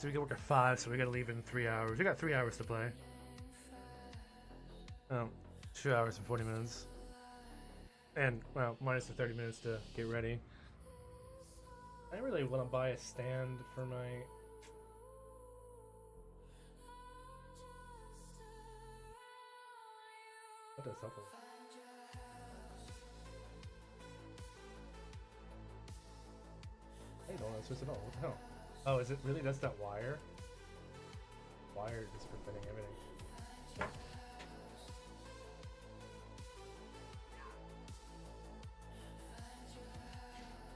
we can work at 5, so we gotta leave in 3 hours. We got 3 hours to play. Oh, 2 hours and 40 minutes. And, well, minus the 30 minutes to get ready. I really want to buy a stand for my... What does something? Hey, don't want to switch it all. What the hell? Oh, is it really? That's that wire? Wire is preventing everything.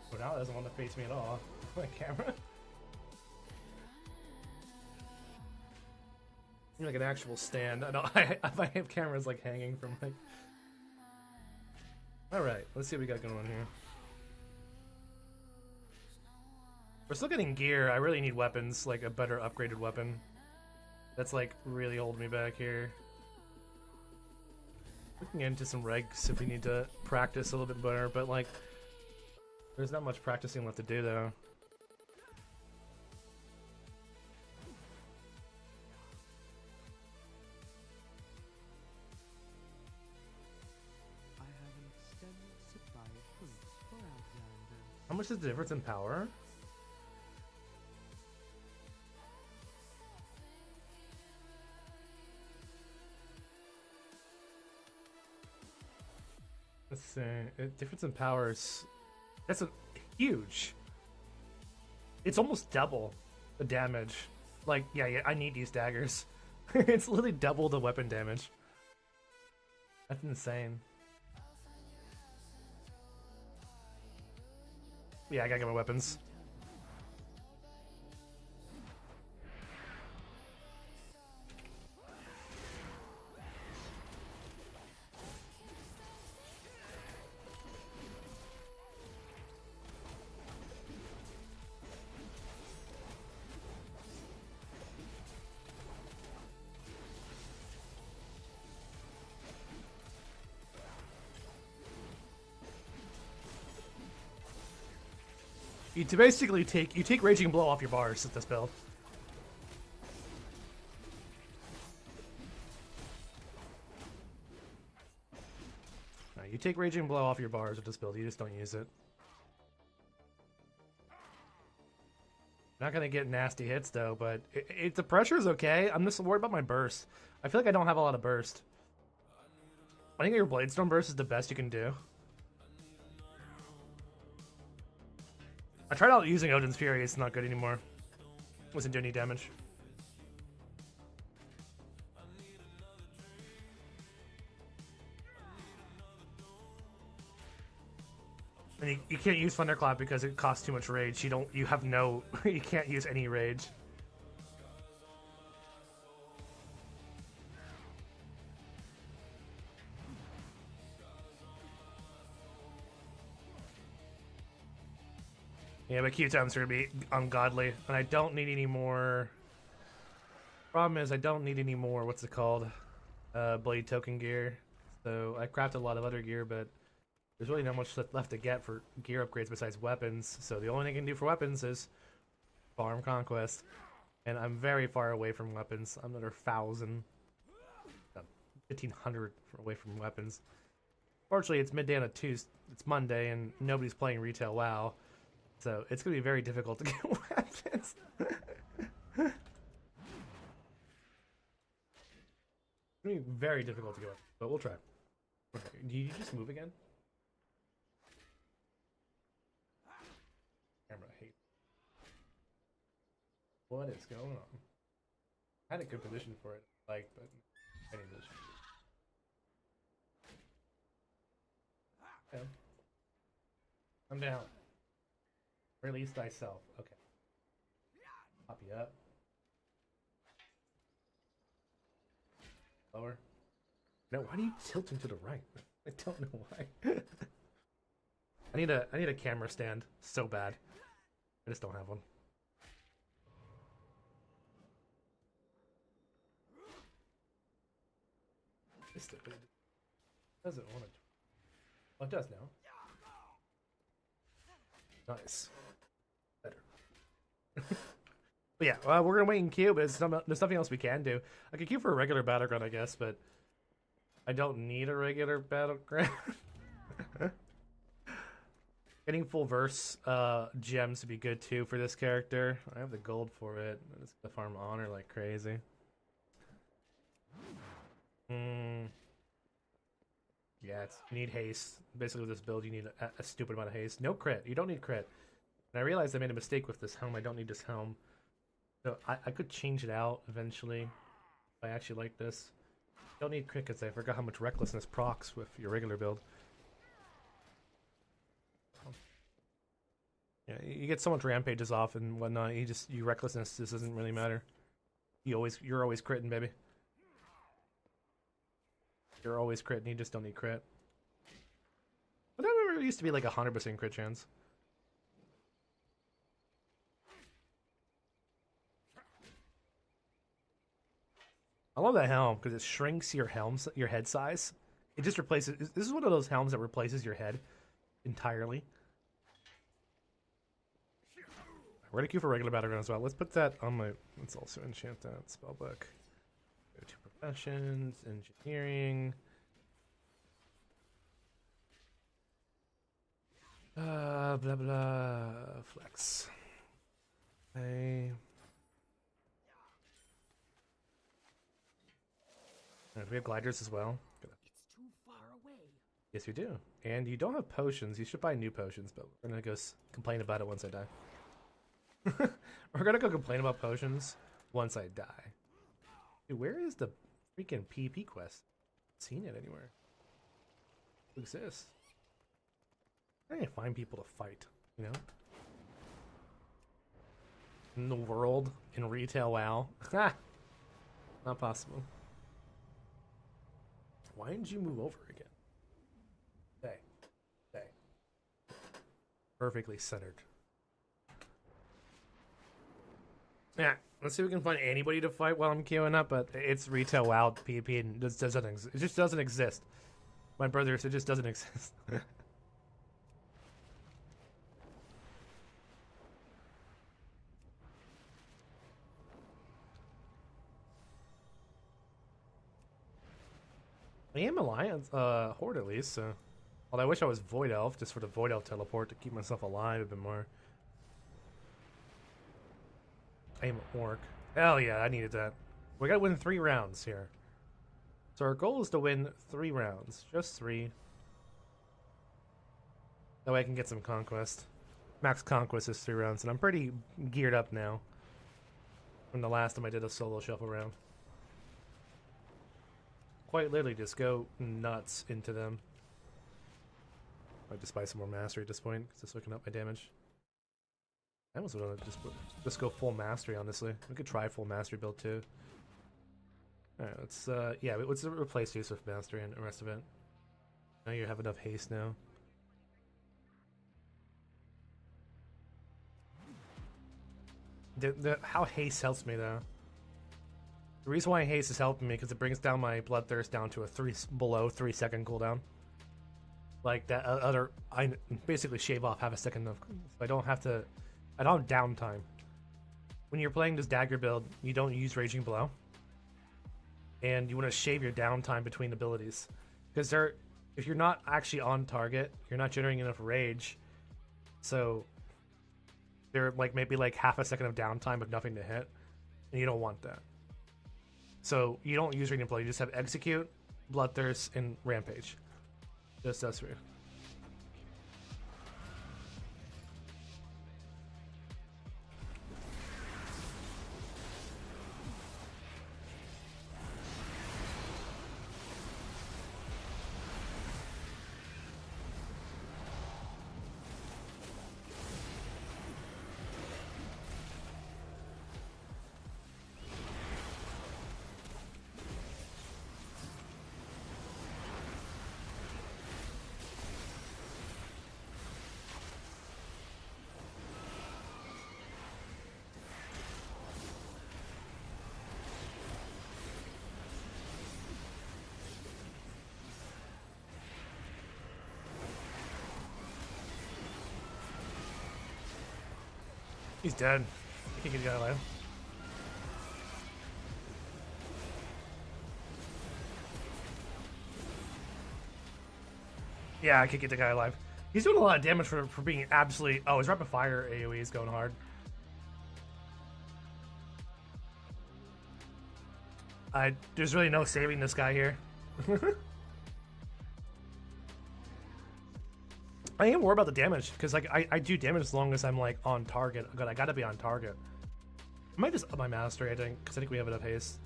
But now it doesn't want to face me at all. My camera. Like an actual stand. I don't. I have cameras like hanging from like. All right, let's see what we got going on here. We're still getting gear. I really need weapons, like a better upgraded weapon. That's like really holding me back here. We can get into some regs if we need to practice a little bit better, but like, there's not much practicing left to do though. How much is the difference in power? Let's see. Difference in power is... That's huge. It's almost double the damage. Like, yeah, I need these daggers. It's literally double the weapon damage. That's insane. Yeah, I gotta get my weapons. You basically take Raging Blow off your bars with this build. No, you take Raging Blow off your bars with this build, you just don't use it. Not gonna get nasty hits though, but the pressure's okay. I'm just worried about my burst. I feel like I don't have a lot of burst. I think your Bladestorm burst is the best you can do. I tried out using Odin's Fury, it's not good anymore. Wasn't doing any damage. And you can't use Thunderclap because it costs too much rage. You have no, you can't use any rage. Yeah, but Q-times are gonna be ungodly, and I don't need any more. Problem is, I don't need any more. What's it called? Blade token gear. So I crafted a lot of other gear, but there's really not much left to get for gear upgrades besides weapons. So the only thing I can do for weapons is farm conquest, and I'm very far away from weapons. I'm another 1,000, 1,500 away from weapons. Fortunately, it's midday on a Tuesday. It's Monday, and nobody's playing retail WoW. So it's going to be very difficult to get weapons. It's going to be very difficult to get weapons, but we'll try. Okay, do you just move again? Camera hate. What is going on? I had a good position for it, like, but any position. Okay. I'm down. Release thyself. Okay. Pop you up. Lower. No, why are you tilting to the right? I don't know why. I need a camera stand so bad. I just don't have one. Stupid. Doesn't want it. Oh, it does now. Nice. Better. But yeah, we're gonna wait and queue, but there's nothing else we can do. I could queue for a regular battleground, I guess, but I don't need a regular battleground. Getting full verse gems would be good too for this character. I have the gold for it. I'm just gonna farm honor like crazy. Yeah, you need haste. Basically with this build you need a stupid amount of haste. No crit. You don't need crit. And I realized I made a mistake with this helm. I don't need this helm. So I could change it out eventually if I actually like this. Don't need crit because I forgot how much recklessness procs with your regular build. Yeah, you get so much rampages off and whatnot. You recklessness. This doesn't really matter. You're always critting, baby. You're always critting. You just don't need crit. But I remember it used to be like 100% crit chance. I love that helm because it shrinks your head size. It just replaces. This is one of those helms that replaces your head entirely. We're gonna queue for regular battleground as well. Let's put that on my. Let's also enchant that spellbook. Go to professions, engineering. Blah blah. Flex. Okay. Do we have gliders as well? It's too far away. Yes, we do. And you don't have potions. You should buy new potions, but we're gonna go complain about it once I die. We're gonna go complain about potions once I die. Dude, where is the freaking PvP quest? I haven't seen it anywhere. It exists. I need to find people to fight, you know? In the world, in retail WoW. Ha! Not possible. Why didn't you move over again? Stay. Perfectly centered. Yeah, let's see if we can find anybody to fight while I'm queuing up, but it's retail WoW PvP and it just doesn't exist. My brothers, it just doesn't exist. I am Alliance, Horde at least, so. Although I wish I was Void Elf, just for the Void Elf teleport to keep myself alive a bit more. I am an Orc. Hell yeah, I needed that. We gotta win 3 rounds here. So our goal is to win 3 rounds. Just 3. That way I can get some conquest. Max conquest is 3 rounds, and I'm pretty geared up now. From the last time I did a solo shuffle round. Quite literally just go nuts into them. I just buy some more mastery at this point, because it's looking up my damage. I almost want to just go full mastery, honestly. We could try full mastery build too. Alright, let's replace use with mastery and the rest of it. Now you have enough haste now. How haste helps me though. The reason why haste is helping me because it brings down my bloodthirst down to a below 3 second cooldown. Like that I basically shave off half a second of. I don't have downtime. When you're playing this dagger build, you don't use Raging Blow, and you want to shave your downtime between abilities because if you're not actually on target, you're not generating enough rage, so they're like maybe like half a second of downtime with nothing to hit, and you don't want that. So you don't use Raging Blow. You just have Execute, Bloodthirst, and Rampage. Just those 3. He's dead. I think he's got alive. Yeah, I could get the guy alive. He's doing a lot of damage for being absolutely... Oh, his rapid fire AoE is going hard. There's really no saving this guy here. I am worried about the damage, because like I do damage as long as I'm like on target. God, I gotta be on target. I might just up my mastery, I think, because I think we have enough haste.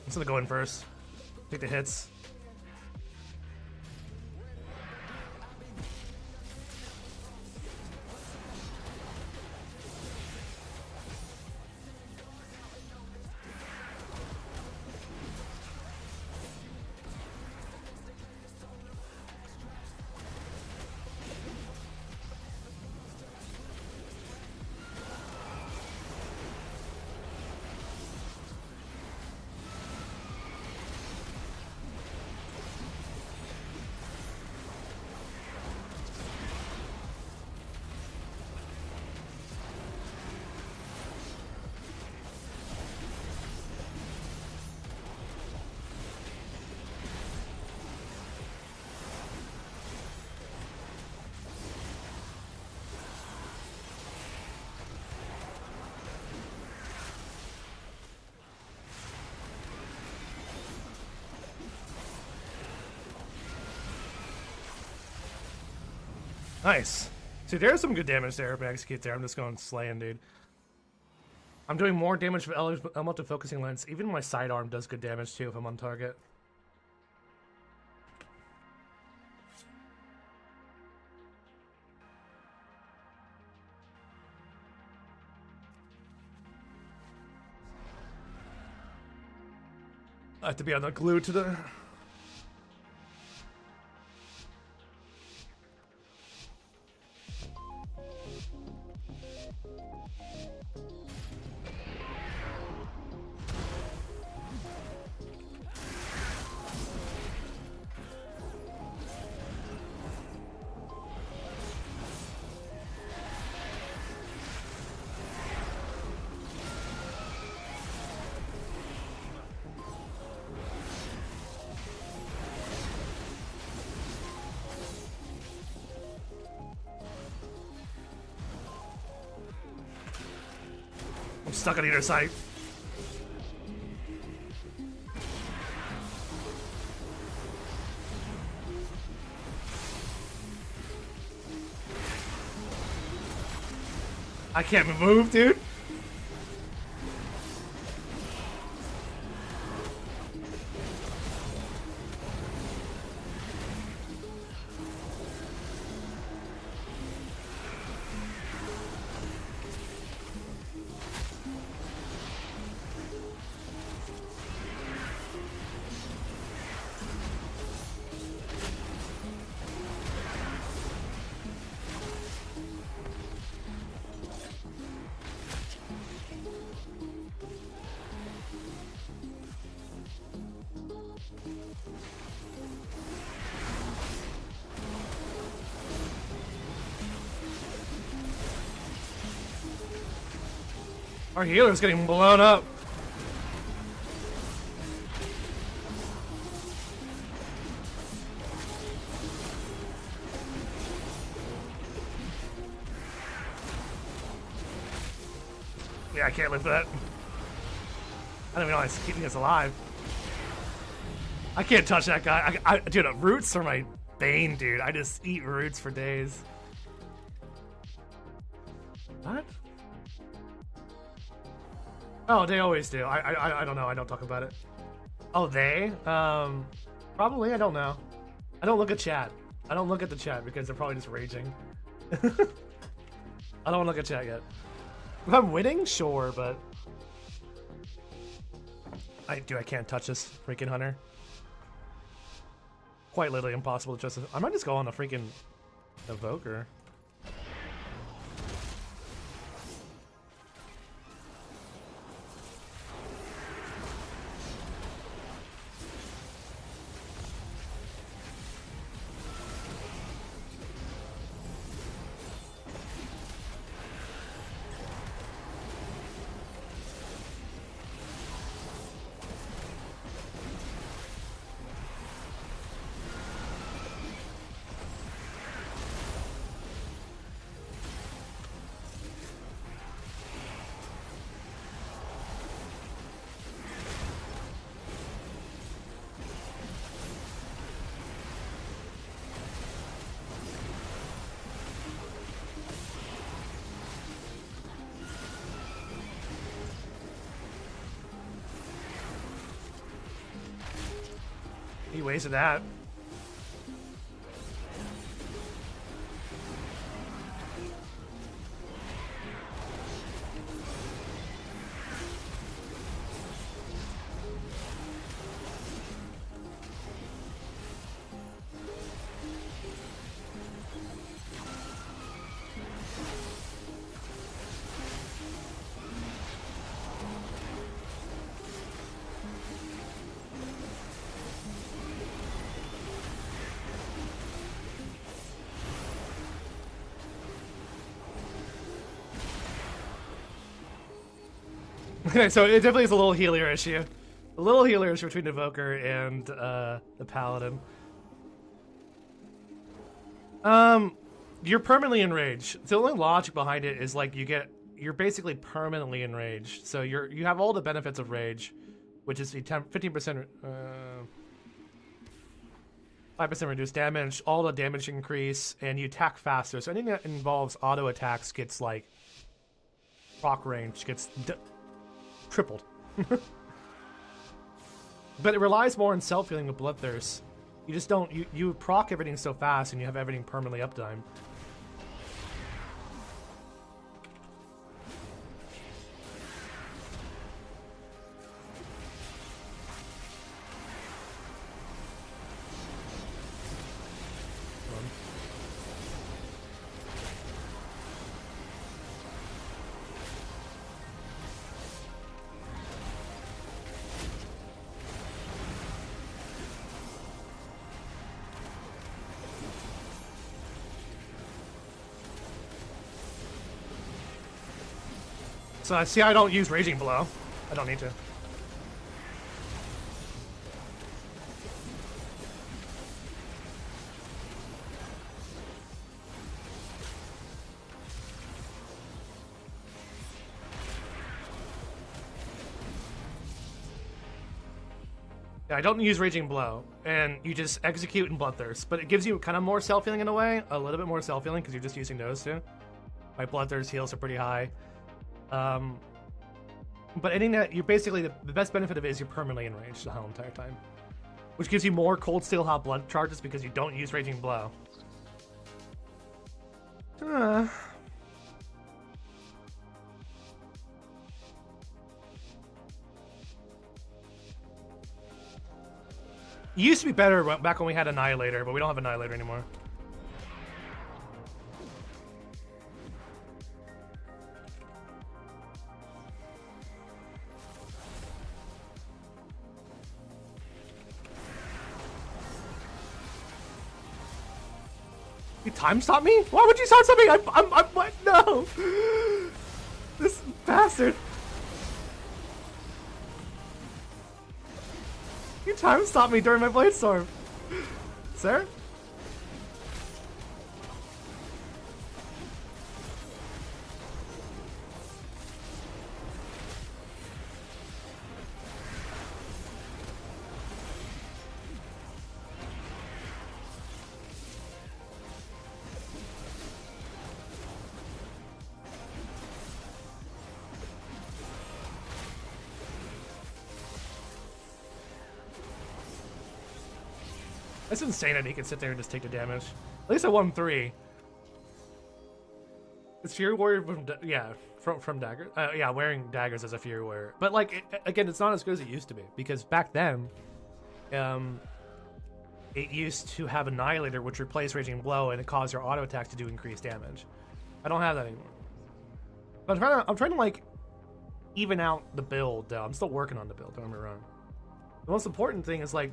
I'm just gonna go in first. Take the hits. Nice. See, there's some good damage there if I execute there. I'm just going slaying, dude. I'm doing more damage with elemental focusing lens. Even my sidearm does good damage too if I'm on target. I have to be on the glue to the... I'm stuck on either side. I can't move, dude. Our healer's getting blown up. Yeah, I can't live that. I don't even know it's keeping us alive. I can't touch that guy. Dude, roots are my bane, dude. I just eat roots for days. What? Oh, they always do. I don't know. I don't talk about it. Oh, they? Probably. I don't know. I don't look at chat. I don't look at the chat because they're probably just raging. I don't want to look at chat yet. If I'm winning, sure, but I can't touch this freaking hunter. Quite literally impossible to trust. I might just go on a freaking evoker. wasted that. So it definitely is a little healer issue. A little healer issue between Evoker and the Paladin. You're permanently enraged. The only logic behind it is like you're basically permanently enraged. So you have all the benefits of rage, which is 15%, 5% reduced damage, all the damage increase, and you attack faster. So anything that involves auto attacks gets like proc range gets tripled. But it relies more on self-healing with Bloodthirst. You just don't, you proc everything so fast and you have everything permanently uptime. So I see I don't use Raging Blow. I don't need to. Yeah, I don't use Raging Blow, and you just execute in Bloodthirst, but it gives you kind of more self-healing in a way, a little bit more self-healing because you're just using those two. My Bloodthirst heals are pretty high. But anything that you basically, the best benefit of it is you're permanently enraged the whole entire time, which gives you more Cold Steel Hot Blood charges because you don't use Raging Blow. It used to be better back when we had Annihilator, but we don't have Annihilator anymore. You time stop me? Why would you time stop me? I'm what? No! This bastard. You time stop me during my Blade Storm. Sir? That's insane that he can sit there and just take the damage. At least I won 3. It's Fury Warrior from Daggers. Yeah, wearing Daggers as a Fury Warrior. But like, again, it's not as good as it used to be because back then, it used to have Annihilator, which replaced Raging Blow, and it caused your auto attacks to do increased damage. I don't have that anymore. But I'm trying to like even out the build. Though I'm still working on the build. Don't get me wrong. The most important thing is like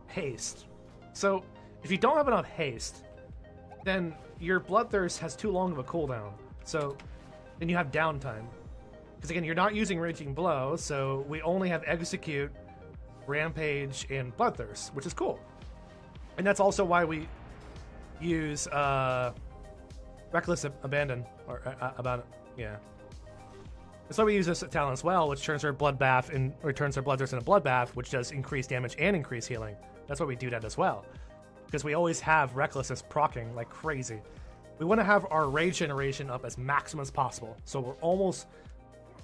haste. So, if you don't have enough haste, then your Bloodthirst has too long of a cooldown. So, then you have downtime. Because again, you're not using Raging Blow, so we only have Execute, Rampage, and Bloodthirst, which is cool. And that's also why we use Reckless Abandon, or yeah. That's why we use this talent as well, which turns our Bloodbath and returns our Bloodthirst into Bloodbath, which does increase damage and increase healing. That's why we do that as well, because we always have Recklessness proccing like crazy. We want to have our rage generation up as maximum as possible. So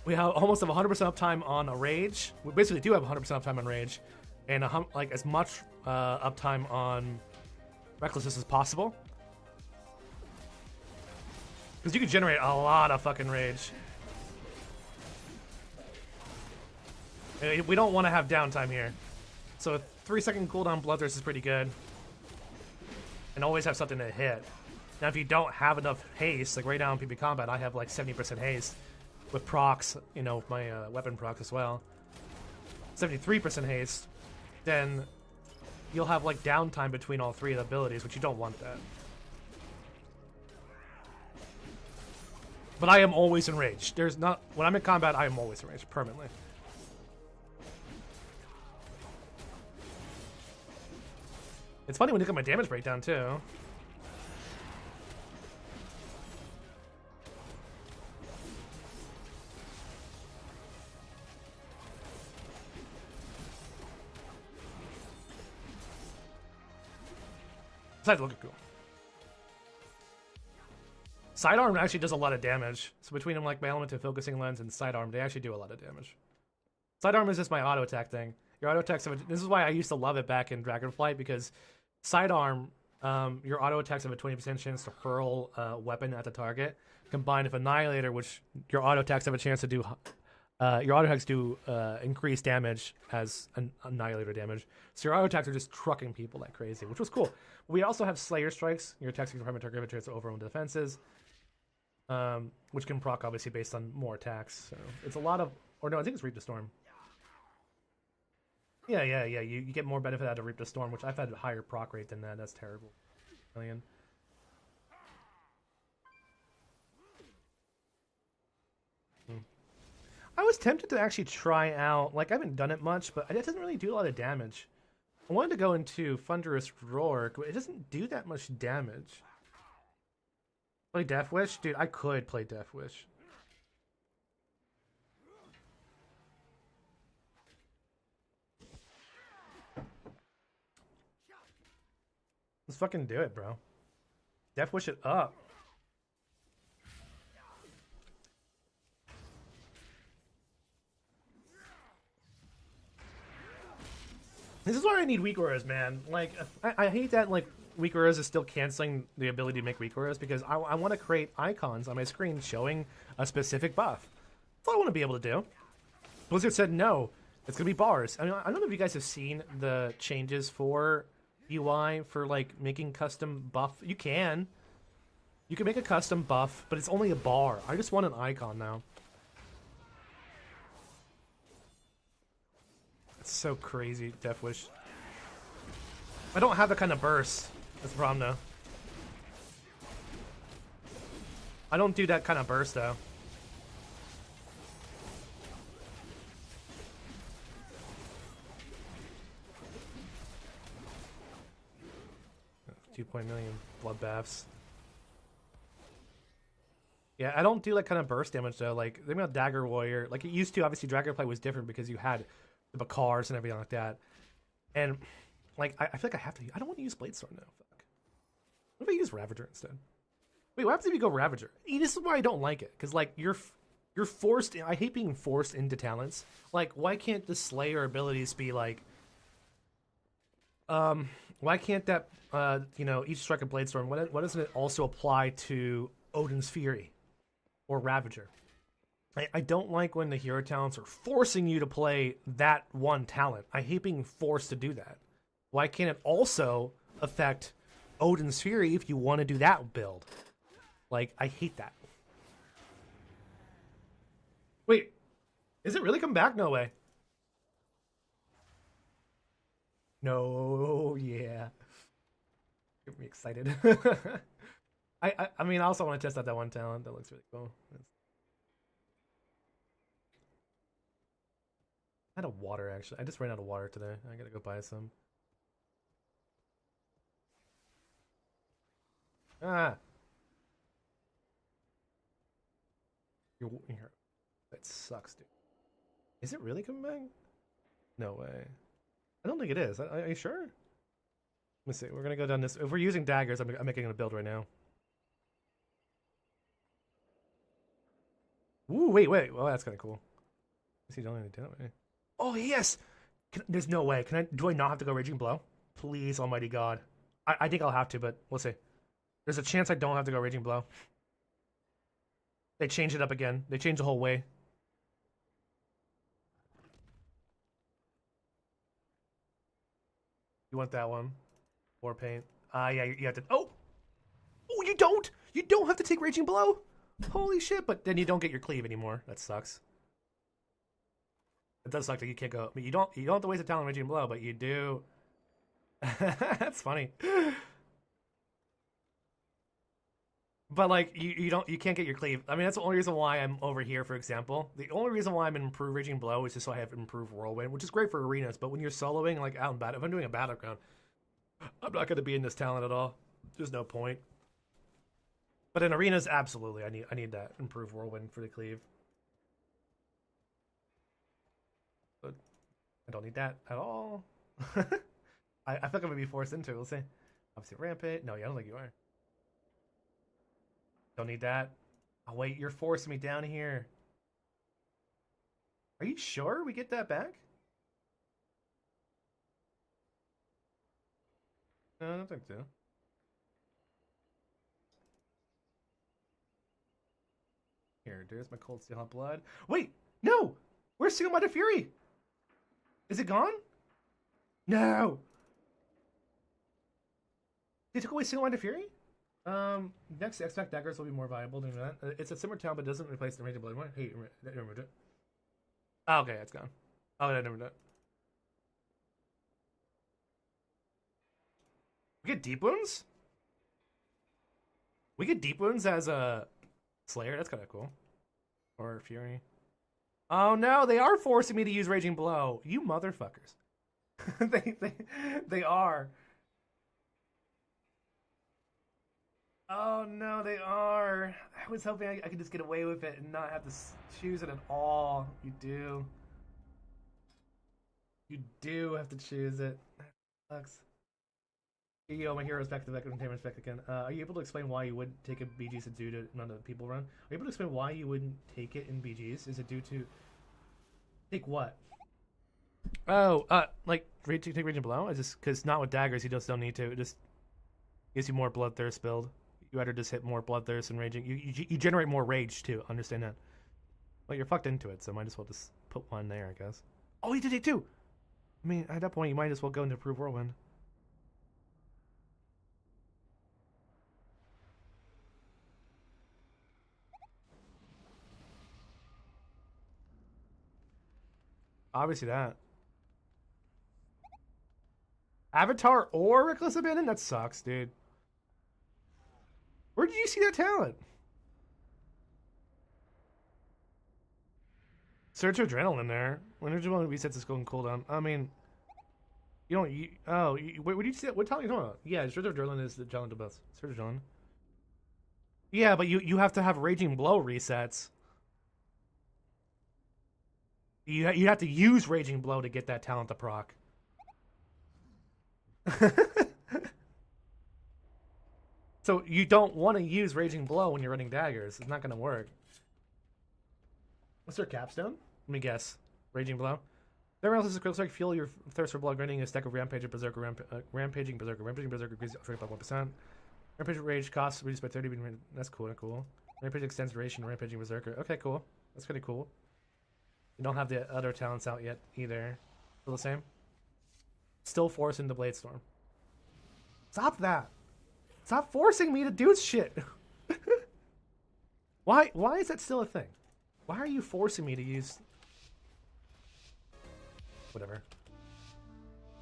we have almost have 100% uptime on a rage. We basically do have 100% uptime on rage, and like as much uptime on recklessness as possible, because you can generate a lot of fucking rage. And we don't want to have downtime here, so a 3-second cooldown bloodthirst is pretty good, and always have something to hit. Now, if you don't have enough haste, like right now in PB combat, I have like 70% haste with procs, you know, with my weapon procs as well. 73% haste, then you'll have like downtime between all three of the abilities, which you don't want that. But I am always enraged. There's not, when I'm in combat, I am always enraged, permanently. It's funny when you look at my damage breakdown too. Besides looking cool. Sidearm actually does a lot of damage. So between them, like my elemental focusing lens and sidearm, they actually do a lot of damage. Sidearm is just my auto attack thing. Your auto attacks have this is why I used to love it back in Dragonflight, because sidearm, your auto attacks have a 20% chance to hurl a weapon at the target, combined with Annihilator, which your auto attacks have a chance to do. Your auto attacks do increased damage as an Annihilator damage. So your auto attacks are just trucking people like crazy, which was cool. We also have Slayer Strikes. Your attacks can target have a chance to overwhelm defenses, which can proc obviously based on more attacks. So it's a lot of, or no, I think it's Reap the Storm. Yeah. You get more benefit out of Reap the Storm, which I've had a higher proc rate than that. That's terrible. Million. I was tempted to actually try out, like I haven't done it much, but it doesn't really do a lot of damage. I wanted to go into Thunderous Roar, but it doesn't do that much damage. Play Death Wish? Dude, I could play Death Wish. Let's fucking do it, bro. Death Wish it up. This is why I need weak auras, man. Like, I hate that, like, weak auras is still canceling the ability to make weak auras, because I want to create icons on my screen showing a specific buff. That's all I want to be able to do. Blizzard said no, it's going to be bars. I mean, I don't know if you guys have seen the changes for UI for, like, making custom buff. You can make a custom buff, but it's only a bar. I just want an icon now. So crazy, Death Wish. I don't have that kind of burst. That's the problem, though. I don't do that kind of burst, though. $2 million bloodbaths. Yeah, I don't do that kind of burst damage, though. Like, think about Dagger Warrior. Like, it used to. Obviously, Dragonflight was different because you had the Bakars and everything like that. And, like, I feel like I have to. I don't want to use Bladestorm now. Fuck. What if I use Ravager instead? Wait, what happens if you go Ravager? This is why I don't like it. Because, like, you're forced. I hate being forced into talents. Like, why can't the Slayer abilities be, like... why can't that, you know, each strike of Bladestorm, why doesn't it also apply to Odin's Fury? Or Ravager? I don't like when the hero talents are forcing you to play that one talent. I hate being forced to do that. Why can't it also affect Odin's Fury if you want to do that build? Like, I hate that. Wait, is it really come back? No way. No, yeah. Get me excited. I mean, I also want to test out that one talent. That looks really cool. Out of water, actually. I just ran out of water today. I gotta go buy some. Ah! That sucks, dude. Is it really coming back? No way. I don't think it is. Are you sure? Let me see. We're gonna go down this. If we're using daggers, I'm making a build right now. Ooh, wait. Well, that's kind of cool. I see, don't even do it. Oh, yes! There's no way. Do I not have to go Raging Blow? Please, Almighty God. I think I'll have to, but we'll see. There's a chance I don't have to go Raging Blow. They changed it up again. They changed the whole way. You want that one? War Paint. Yeah, you have to. Oh! Oh, you don't! You don't have to take Raging Blow! Holy shit, but then you don't get your cleave anymore. That sucks. It does suck that you can't go. I mean, you don't have to waste a talent Raging Blow, but you do. That's funny. But like you can't get your cleave. I mean, that's the only reason why I'm over here, for example. The only reason why I'm in improved Raging Blow is just so I have improved Whirlwind, which is great for arenas. But when you're soloing, like out in battle, if I'm doing a Battleground, I'm not going to be in this talent at all. There's no point. But in arenas, absolutely, I need that improved Whirlwind for the cleave. But I don't need that at all. I feel like I'm gonna be forced into it. We'll see. Obviously, Rampage. No, I don't think you are. Don't need that. Oh wait, you're forcing me down here. Are you sure we get that back? No, I don't think so. Here, there's my Cold Steel Hot Blood. Wait, no! Where's Single Minded Fury? Is it gone? No! They took away Single Minded Fury? Next, expect Daggers will be more viable than that. It's a similar talent, but doesn't replace the Raging Blood one. Hey, removed it. Oh, okay, it's gone. Oh, I never did it. We get Deep Wounds? We get Deep Wounds as a Slayer? That's kind of cool. Or Fury. Oh no, they are forcing me to use Raging Blow. You motherfuckers. they are. Oh no, they are. I was hoping I could just get away with it and not have to choose it at all. You do. You do have to choose it. That sucks. Yo, my hero's back to back containment back again. Are you able to explain why you wouldn't take a BGs to due to none of the people run? Are you able to explain why you wouldn't take it in BGs? Is it due to take what? Oh, like take Raging Blow? I just because not with daggers, you just don't need to. It just gives you more bloodthirst build. You better just hit more bloodthirst and raging. You generate more rage too. Understand that? Well, you're fucked into it, so might as well just put one there, I guess. Oh, you did it too. I mean, at that point, you might as well go into Improved Whirlwind. Obviously that. Avatar or Reckless Abandon? That sucks, dude. Where did you see that talent? Surge Adrenaline there. When Adrenaline resets its golden cooldown. I mean, you don't. Wait, what did you see? What talent are you talking about? Yeah, Surge Adrenaline is the challenge of best. Surge Adrenaline. Yeah, but you have to have Raging Blow resets. You have to use Raging Blow to get that talent to proc. So you don't want to use Raging Blow when you're running daggers. It's not going to work. What's their capstone? Let me guess. Raging Blow. There else is a quick strike. Fuel your thirst for blood, granting a stack of Rampaging Berserker. Rampaging Berserker. Rampaging Berserker increases by 1%. Rampaging Rage costs reduced by 30. That's cool. Cool. Rampage extends duration. Rampaging Berserker. Okay, cool. That's pretty cool. You don't have the other talents out yet either. Still the same? Still forcing the Blade Storm. Stop that! Stop forcing me to do shit! Why is that still a thing? Why are you forcing me to use... Whatever.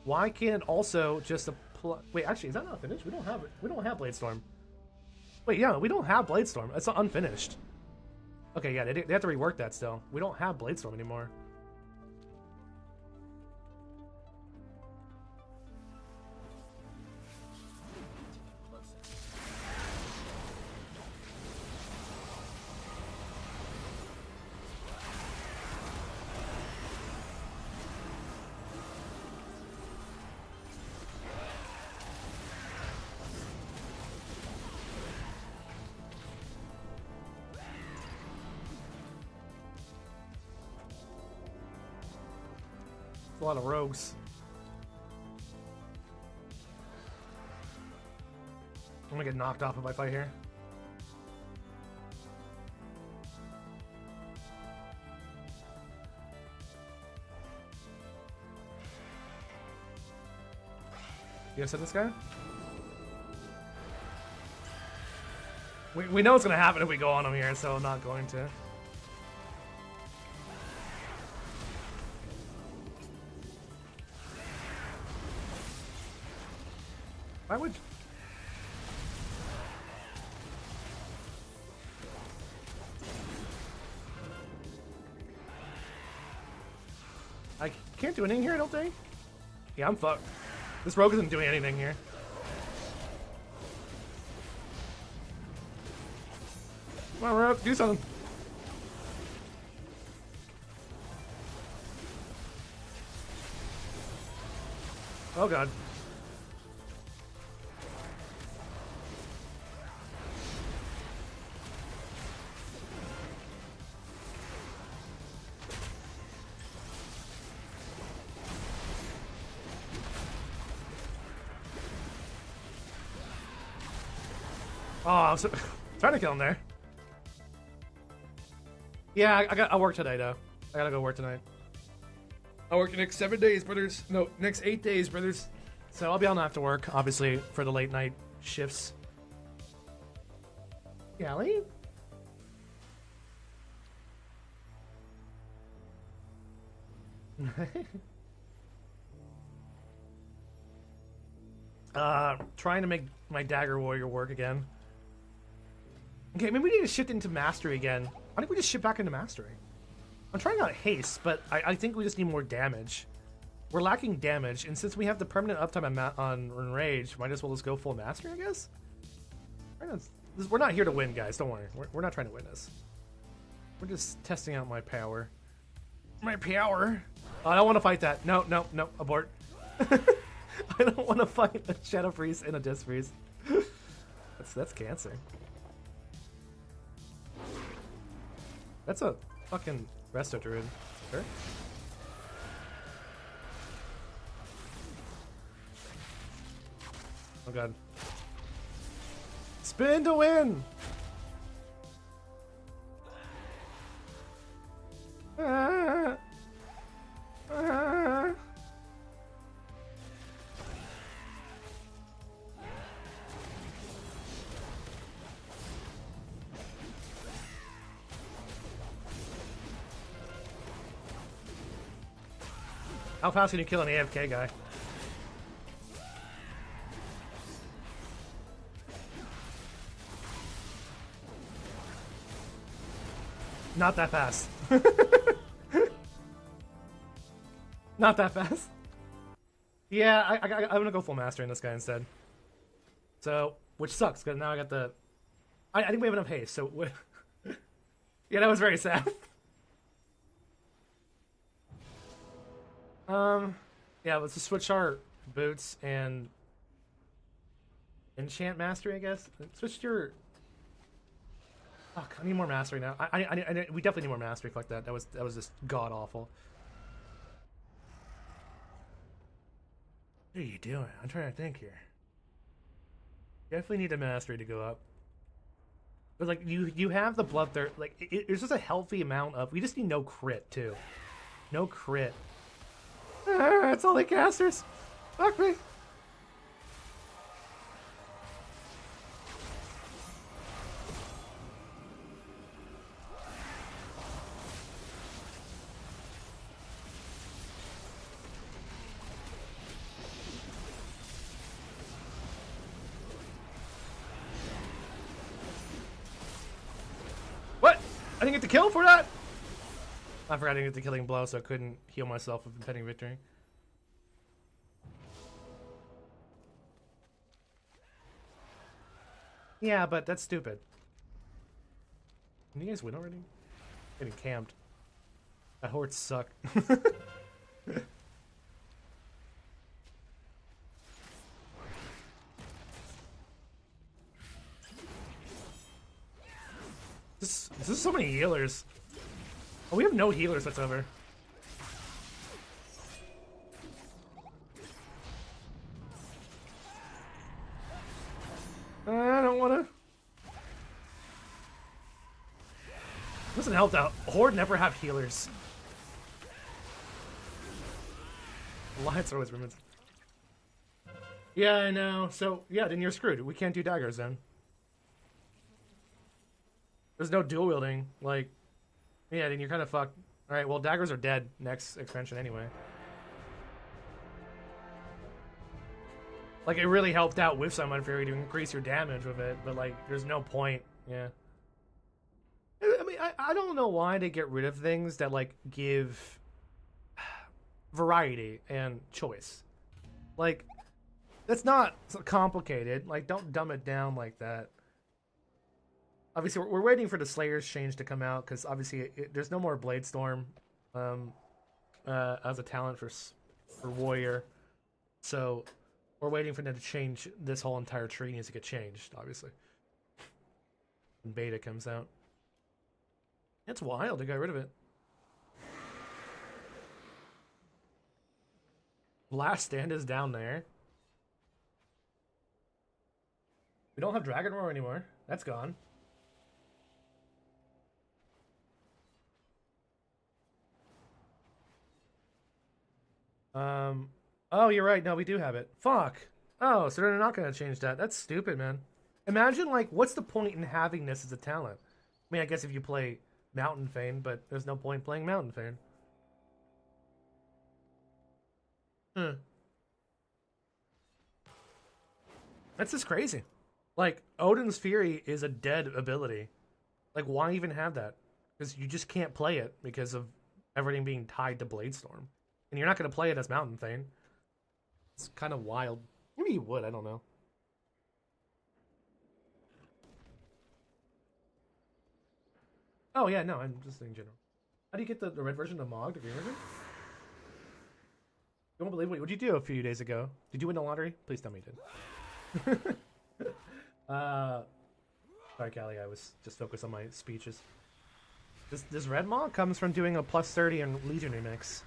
Why can't it also just apply... Wait, actually, is that not finished? We don't have Blade Storm. Wait, yeah, we don't have Blade Storm. It's unfinished. Okay, yeah, they have to rework that still. We don't have Blade Storm anymore. a lot of rogues. I'm gonna get knocked off if I fight here. You guys said this guy? We know what's gonna happen if we go on him here, so I'm not going to. Why would... I can't do anything here, I don't think. Yeah, I'm fucked. This rogue isn't doing anything here. Come on, rogue, do something. Oh god. Oh, I was trying to kill him there. Yeah, I work today, though. I gotta go work tonight. I work the next 7 days, brothers. No, next 8 days, brothers. So I'll be on after work, obviously, for the late night shifts. Gally? Trying to make my Dagger Warrior work again. Okay, maybe we need to shift into Mastery again. I think we just shift back into Mastery. I'm trying out Haste, but I think we just need more damage. We're lacking damage, and since we have the permanent uptime on Rage, might as well just go full Mastery, I guess? We're not here to win, guys. Don't worry. We're not trying to win this. We're just testing out my power. My power? Oh, I don't want to fight that. No, no, no. Abort. I don't want to fight a Shadow Freeze and a Disc Freeze. That's cancer. That's a fucking Resto Druid. Sure. Oh god. Spin to win! Ah. Ah. How fast can you kill an AFK guy? Not that fast. Not that fast. Yeah, I'm gonna go full master in this guy instead. So, which sucks, because now I got the... I think we have enough haste, so... Yeah, that was very sad. Yeah, let's just switch our boots and... Enchant Mastery, I guess? Switch your... Fuck, I need more Mastery now. We definitely need more Mastery, fuck that. That was just god-awful. What are you doing? I'm trying to think here. Definitely need a Mastery to go up. But like, you have the Bloodthirst, like, it's just a healthy amount of... We just need no crit, too. No crit. It's all the casters. Fuck me. What? I didn't get the kill for that? I forgot I didn't get the killing blow, so I couldn't heal myself with impending victory. Yeah, but that's stupid. Can you guys win already? Getting camped. That hordes suck. This is so many healers. Oh, we have no healers whatsoever. Doesn't help that Horde never have healers. Alliance are always remnants. Yeah, I know. So, yeah, then you're screwed. We can't do daggers then. There's no dual wielding. Like, yeah, then you're kind of fucked. Alright, well, daggers are dead next expansion anyway. Like, it really helped out with Summon Fury to increase your damage with it, but, like, there's no point. Yeah. I mean, I don't know why they get rid of things that, like, give variety and choice. Like, that's not so complicated. Like, don't dumb it down like that. Obviously, we're waiting for the Slayer's change to come out, because obviously there's no more Bladestorm as a talent for Warrior. So, we're waiting for them to change. This whole entire tree needs to get changed, obviously. When Beta comes out. It's wild, they got rid of it. Last Stand is down there. We don't have Dragon Roar anymore. That's gone. Oh, you're right. No, we do have it. Fuck. Oh, so they're not going to change that. That's stupid, man. Imagine, like, what's the point in having this as a talent? I mean, I guess if you play Mountain Fane, but there's no point playing Mountain Fane. That's just crazy. Like, Odin's Fury is a dead ability. Like, why even have that? Because you just can't play it because of everything being tied to Bladestorm. And you're not going to play it as Mountain Fane. It's kind of wild. Maybe you would, I don't know. Oh, yeah, no, I'm just in general. How do you get the red version of Mog, the green version? You won't believe what did you do a few days ago? Did you win the lottery? Please tell me you did. Sorry, Callie, I was just focused on my speeches. This red Mog comes from doing a +30 in Legion remix.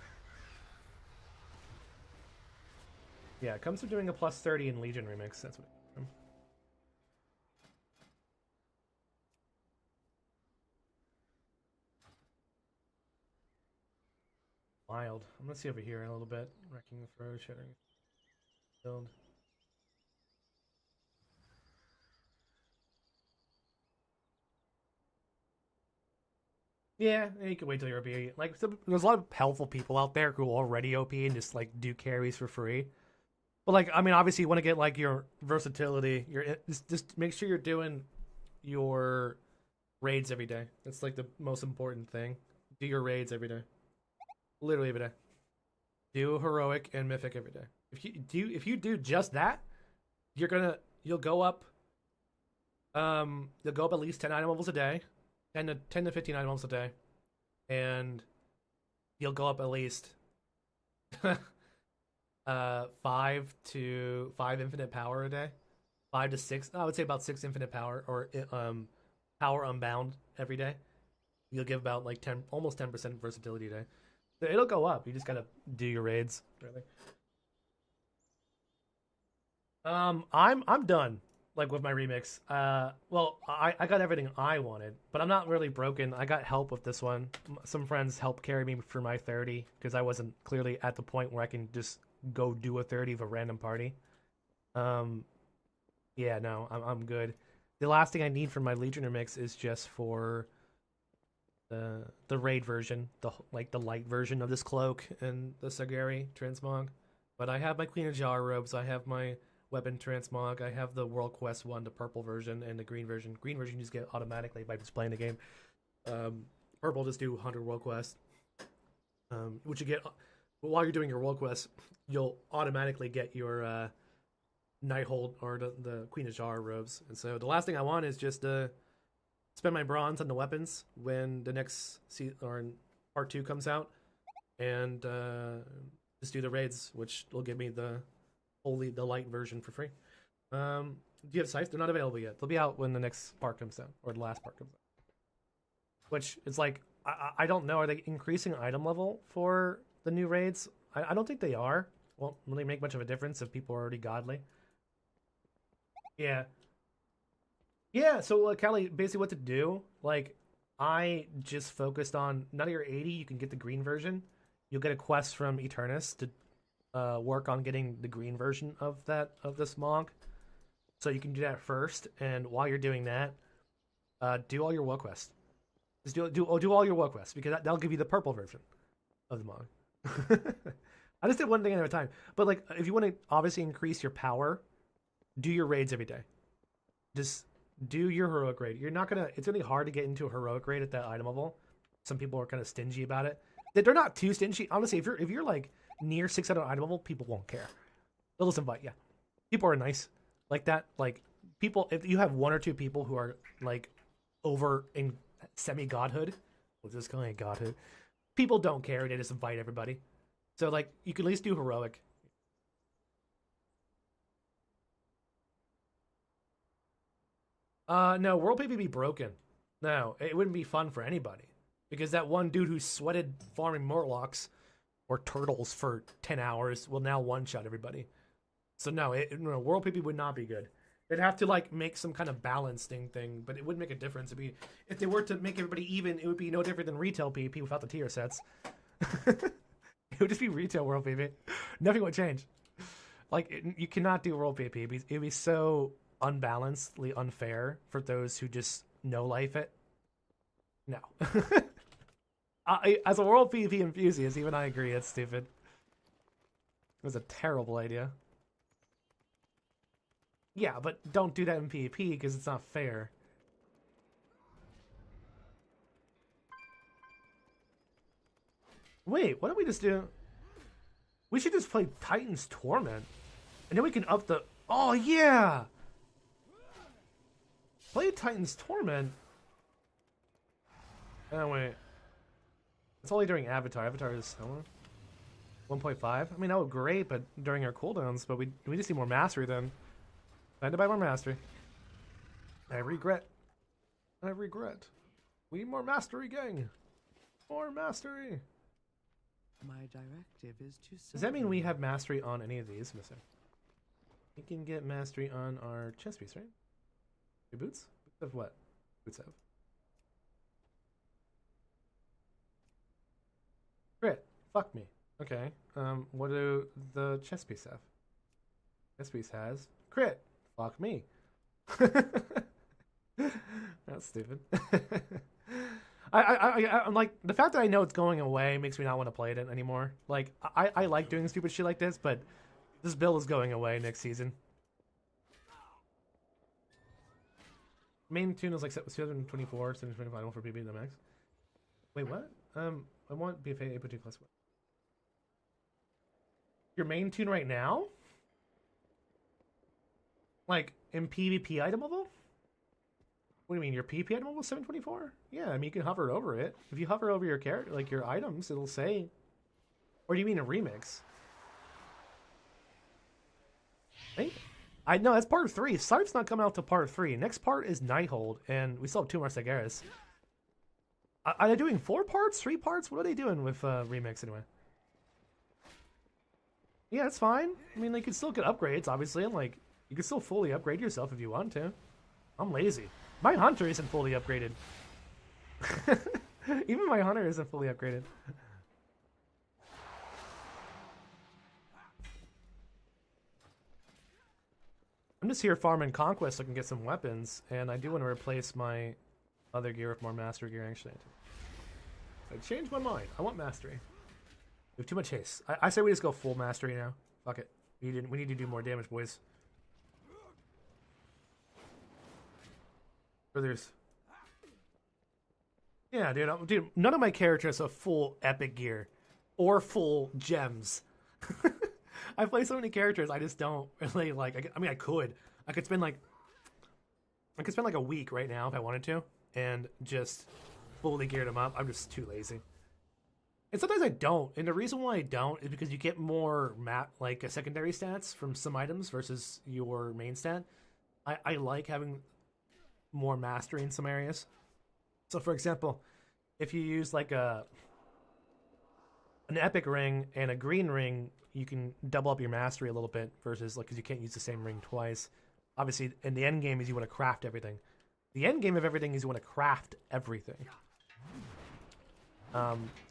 Yeah, it comes from doing a +30 in Legion remix. That's what it comes from. Wild. I'm gonna see over here a little bit. Wrecking the throw, shattering. Build. Yeah, you can wait till you're OP. Like, there's a lot of helpful people out there who are already OP and just, like, do carries for free. But, like, I mean, obviously you want to get, like, your versatility. Just make sure you're doing your raids every day. That's, like, the most important thing. Do your raids every day. Literally every day. Do heroic and mythic every day. If you do just that, you'll go up at least 10 item levels a day. 10 to 15 item levels a day. And you'll go up at least 5 infinite power a day. 5 to 6, I would say about 6 infinite power, or power unbound every day. You'll give about like 10, almost 10% versatility a day. So it'll go up. You just gotta do your raids. Really. I'm done. Like with my remix. Well, I got everything I wanted, but I'm not really broken. I got help with this one. Some friends helped carry me for my 30 because I wasn't clearly at the point where I can just go do a 30 of a random party. Yeah, no, I'm good. The last thing I need for my Legion remix is just for the raid version, the light version of this cloak and the Sagari transmog. But I have my Queen of Jar robes. I have my weapon transmog. I have the World Quest one, the purple version, and the green version. Green version you just get automatically by just playing the game. Purple just do 100 World Quest, which you get while you're doing your World Quest. You'll automatically get your Nighthold or the Queen of Jar robes. And so the last thing I want is just spend my bronze on the weapons when the next part 2 comes out, and just do the raids, which will give me the light version for free. Do you have sites? They're not available yet. They'll be out when the next part comes out, or the last part comes out. Which is like, I don't know. Are they increasing item level for the new raids? I don't think they are. Won't really make much of a difference if people are already godly. Yeah. Yeah, so Callie, basically what to do, like, I just focused on none of your 80. You can get the green version. You'll get a quest from Eternus to work on getting the green version of this mog. So you can do that first, and while you're doing that, do all your world quests. Just do all your world quests because that'll give you the purple version of the mog. I just did one thing at a time. But like, if you want to obviously increase your power, do your raids every day. Just do your heroic raid. You're not gonna. It's gonna be hard to get into a heroic raid at that item level. Some people are kind of stingy about it. They're not too stingy. Honestly, if you're like near 600 item level, people won't care. They'll just invite you. People are nice like that. Like people, if you have one or two people who are like over in semi-godhood, we'll just call it godhood. People don't care. They just invite everybody. So, like, you can at least do heroic. No, World PvP broken. No, it wouldn't be fun for anybody. Because that one dude who sweated farming Morlocks or turtles for 10 hours will now one-shot everybody. So, no, World PvP would not be good. They'd have to, like, make some kind of balancing thing, but it wouldn't make a difference. If they were to make everybody even, it would be no different than retail PvP without the tier sets. It would just be retail World PvP. Nothing would change. Like, you cannot do World PvP. It would be so unbalancedly unfair for those who just no life it. No. As a World PvP enthusiast, even I agree it's stupid. It was a terrible idea. Yeah, but don't do that in PvP because it's not fair. Wait, what did we just do? We should just play Titan's Torment. And then we can up the... Oh, yeah! Play Titan's Torment. Oh, wait. It's only during Avatar. Avatar is 1.5. I mean, that would be great, but during our cooldowns. But we just need more mastery then. Time to buy more mastery. I regret. We need more mastery, gang. More mastery. My directive is to. Does that mean we have mastery on any of these? Missing. We can get mastery on our chest piece, right? Your boots? Boots have what? Boots have. Crit. Fuck me. Okay. What do the chest piece have? Chest piece has crit. Fuck me. That's stupid. I'm like, the fact that I know it's going away makes me not want to play it anymore. Like, I like doing stupid shit like this, but this build is going away next season. Main tune is like 724, 725 for PB the max. Wait, what? I want BFA 8.2 plus what? Your main tune right now? Like, in PvP item level? What do you mean, your PP item level 724? Yeah, I mean, you can hover over it. If you hover over your character, like your items, it'll say. Or do you mean a remix? Hey, I know that's part 3. Scythe's not coming out till part 3. Next part is Nighthold, and we still have 2 more Daggers. Are they doing 4 parts, 3 parts? What are they doing with remix anyway? Yeah, it's fine. I mean, they can still get upgrades, obviously, and like you can still fully upgrade yourself if you want to. I'm lazy. My hunter isn't fully upgraded. Even my hunter isn't fully upgraded. I'm just here farming Conquest so I can get some weapons, and I do want to replace my other gear with more Mastery gear, actually. I changed my mind. I want Mastery. We have too much haste. I say we just go full Mastery now. Fuck it. We need to do more damage, boys. Brothers. Yeah, dude, none of my characters have full epic gear or full gems. I play so many characters, I just don't really like. I mean, I could spend like a week right now if I wanted to, and just fully geared them up. I'm just too lazy. And sometimes I don't, and the reason why I don't is because you get more secondary stats from some items versus your main stat. I like having more mastery in some areas. So for example, if you use like an epic ring and a green ring, you can double up your mastery a little bit versus like, because you can't use the same ring twice. Obviously, in the end game is you want to craft everything. The end game of everything is you want to craft everything.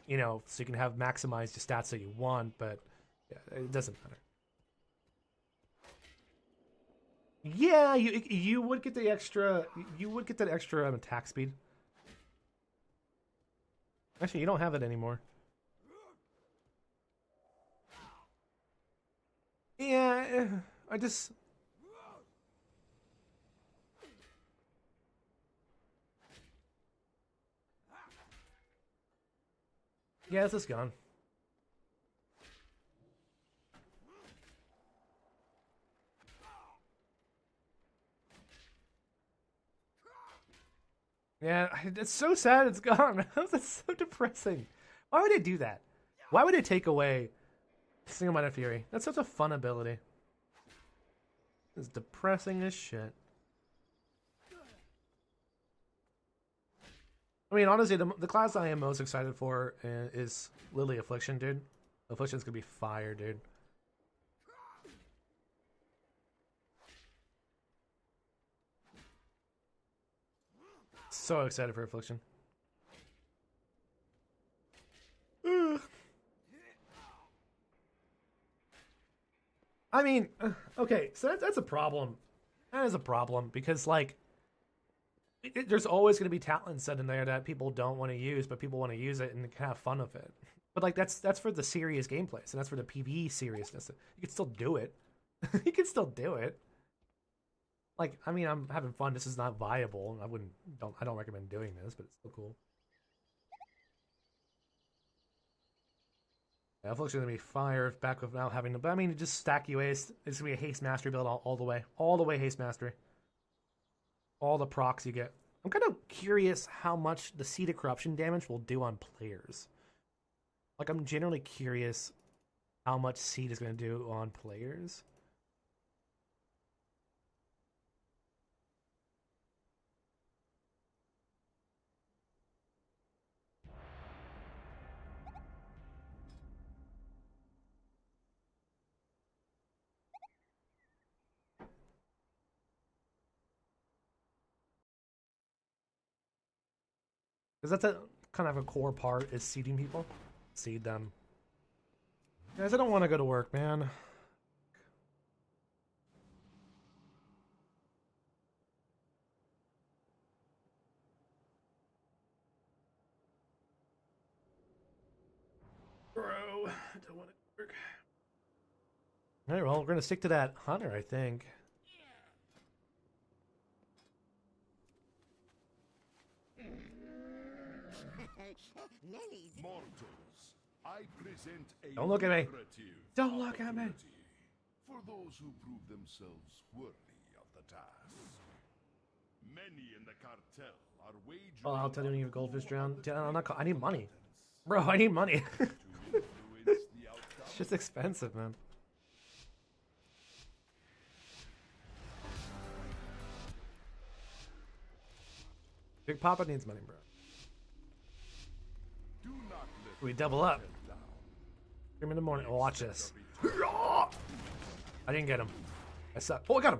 You know, so you can have maximized your stats that you want, but yeah, it doesn't matter. Yeah, you would get the extra. You would get that extra attack speed. Actually, you don't have it anymore. Yeah, I just. Yeah, it's just gone. Yeah, it's so sad it's gone. That's so depressing. Why would it do that? Why would it take away single-minded fury? That's such a fun ability. It's depressing as shit. I mean, honestly, the class I am most excited for is Lily Affliction, dude. Affliction's gonna be fire, dude. So excited for Affliction. I mean, okay, so that's a problem. That is a problem because, like, there's always going to be talent set in there that people don't want to use, but people want to use it and have fun with it. But like that's for the serious gameplays, and that's for the PvE seriousness. You can still do it. You can still do it. Like, I mean, I'm having fun. This is not viable. I don't recommend doing this, but it's still cool. Yeah, Affliction's gonna be fire back without having to. But I mean, just stack you haste. It's gonna be a haste mastery build all the way haste mastery. All the procs you get. I'm kind of curious how much the Seed of Corruption damage will do on players. Like, I'm generally curious how much Seed is gonna do on players. Because that's a kind of a core part is seeding people. Seed them. Guys, I don't want to go to work, man. Bro, I don't want to work. Alright, well, we're going to stick to that hunter, I think. Mortals, I present a Don't look at me. lucrative Don't look at me. opportunity for those who prove themselves worthy of the task. Many in the cartel are wagering. Oh, I'll tell you when you have goldfish drown. I need money. Bro, I need money. It's just expensive, man. Big Papa needs money, bro. Do not let We double up. them down. Scream in the morning. Watch this. I didn't get him. I suck. Oh, I got him.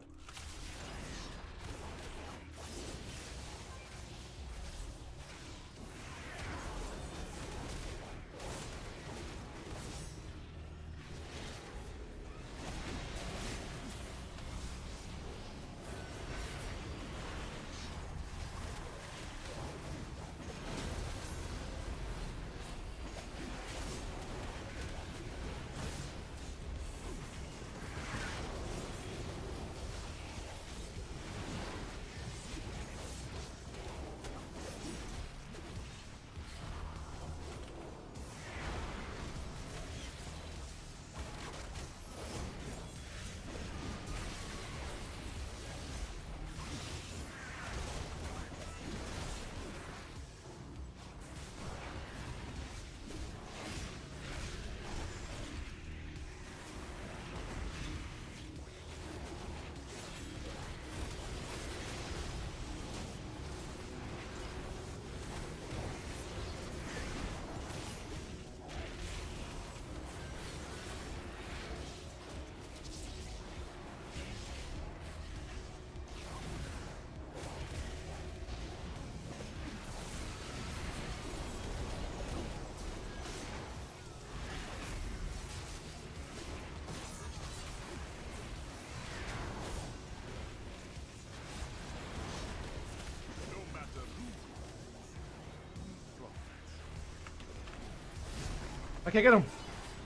I can't get him.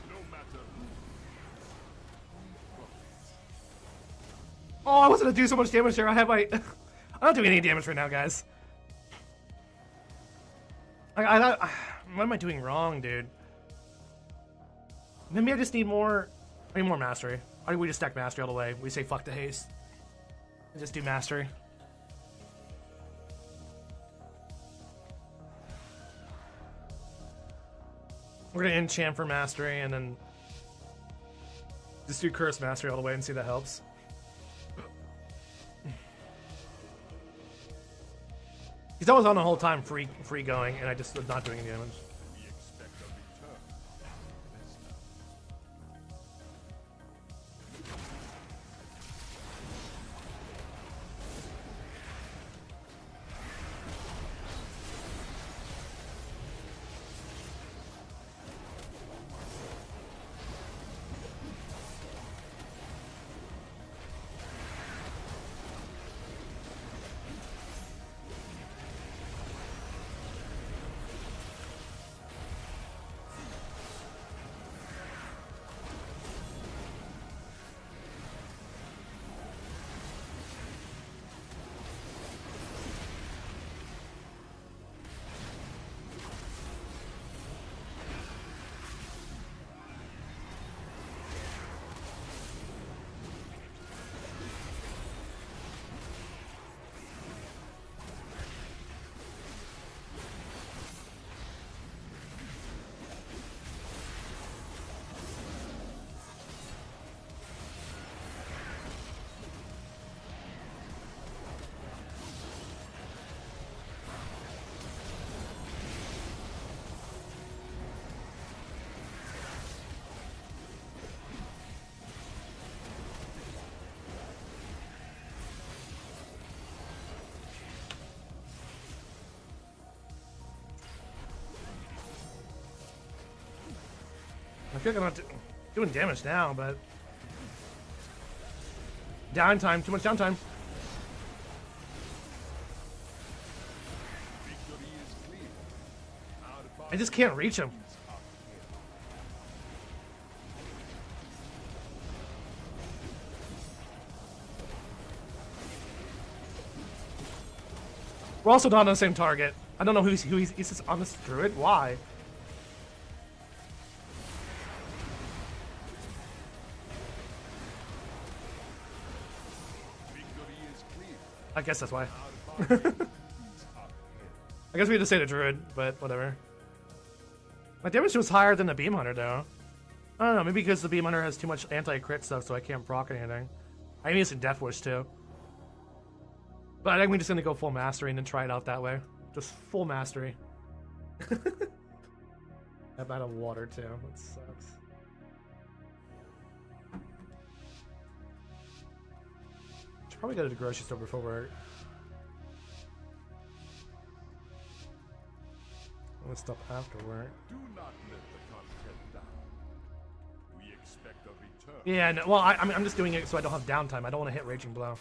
No matter who. Oh, I was gonna do so much damage there. I have my... I'm not doing any damage right now, guys. What am I doing wrong, dude? Maybe I just need more... I need more mastery. I think we just stack mastery all the way. We say fuck the haste. And just do mastery. We're gonna enchant for mastery and then just do curse mastery all the way and see if that helps. He's always on the whole time free going, and I just was not doing any damage. We expect a return. This now. I feel like I'm not doing damage now, but... Downtime, too much downtime. Victory is clear. Our I just can't reach him. bodies are here. We're also not on the same target. I don't know who's just on this druid. Why? Victory is clear. I guess that's why. Our bodies are here. I guess we had to say the druid, but whatever. My damage was higher than the beam hunter though. I don't know, maybe because the beam hunter has too much anti-crit stuff, so I can't proc anything. I need some death wish too. But I think we're just gonna go full mastery and then try it out that way. Just full mastery. I'm out of water too. That sucks. Should probably go to the grocery store before work. I'm gonna stop after work. Do not let the cartel down. We expect a return. Yeah, no, well, I mean, I'm just doing it so I don't have downtime. I don't want to hit Raging Blow.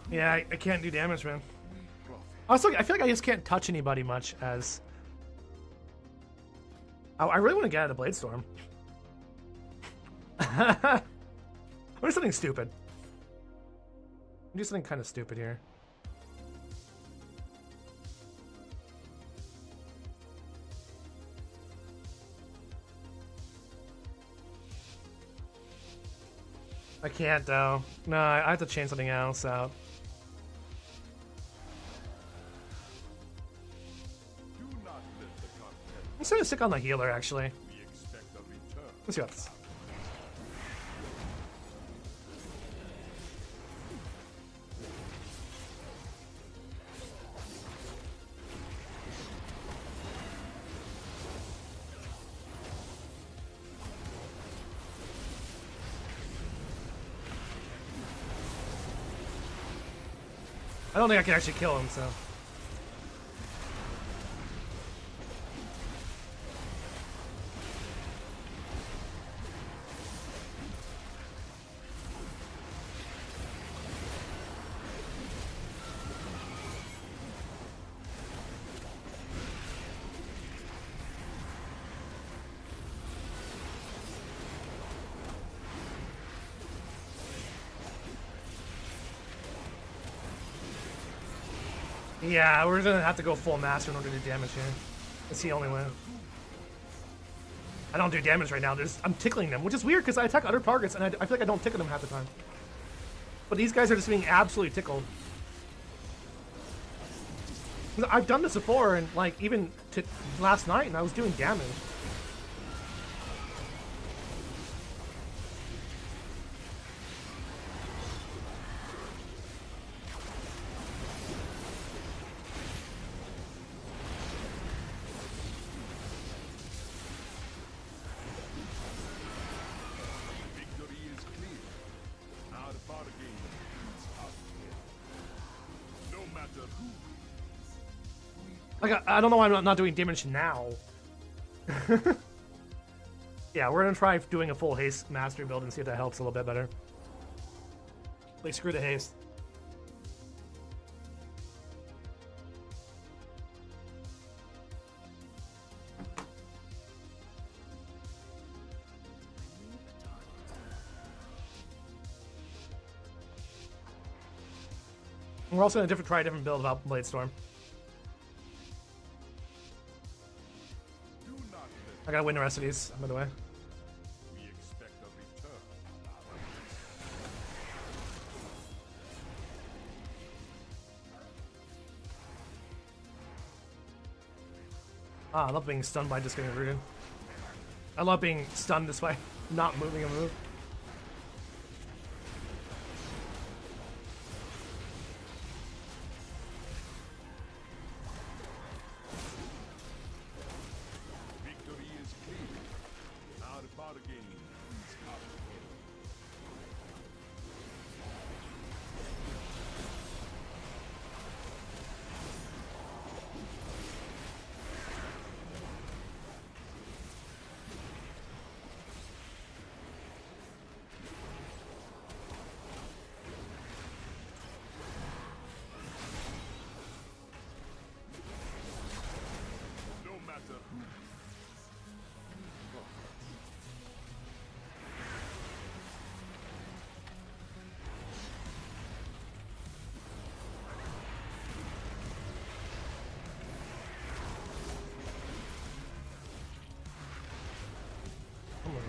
Yeah, I can't do damage, man. Also, I feel like I just can't touch anybody much as... I really want to get out of Bladestorm. I'm do something stupid. Do something kind of stupid here. I can't though. No, I have to change something else out. I'm just gonna stick on the healer actually. Let's see what happens. I don't think I can actually kill him, so. Yeah, we're gonna have to go full master in order to do damage here. It's the only way. I don't do damage right now. I'm tickling them, which is weird because I attack other targets and I feel like I don't tickle them half the time. But these guys are just being absolutely tickled. I've done this before, and like even last night, and I was doing damage. Like, I don't know why I'm not doing damage now. Yeah, we're gonna try doing a full haste mastery build and see if that helps a little bit better. Like, screw the haste. We're also gonna try a different build about Bladestorm. I gotta win the rest of these, by the way. We expect a return. Ah, I love being stunned by just getting rooted. I love being stunned this way, not moving a move.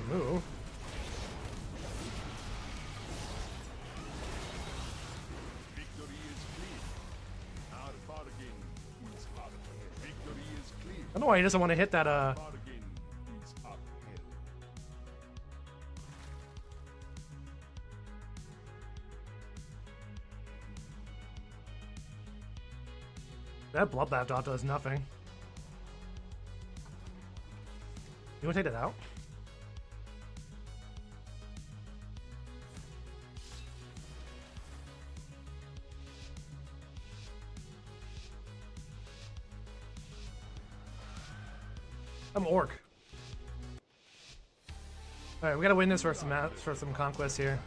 Move. Victory is clear. Our bargain is up. Victory is clear. I don't know why he doesn't want to hit that, Bargain is uphill. That bloodbath dot does nothing. You want to take that out? I'm orc. All right, we gotta win this for some conquest here.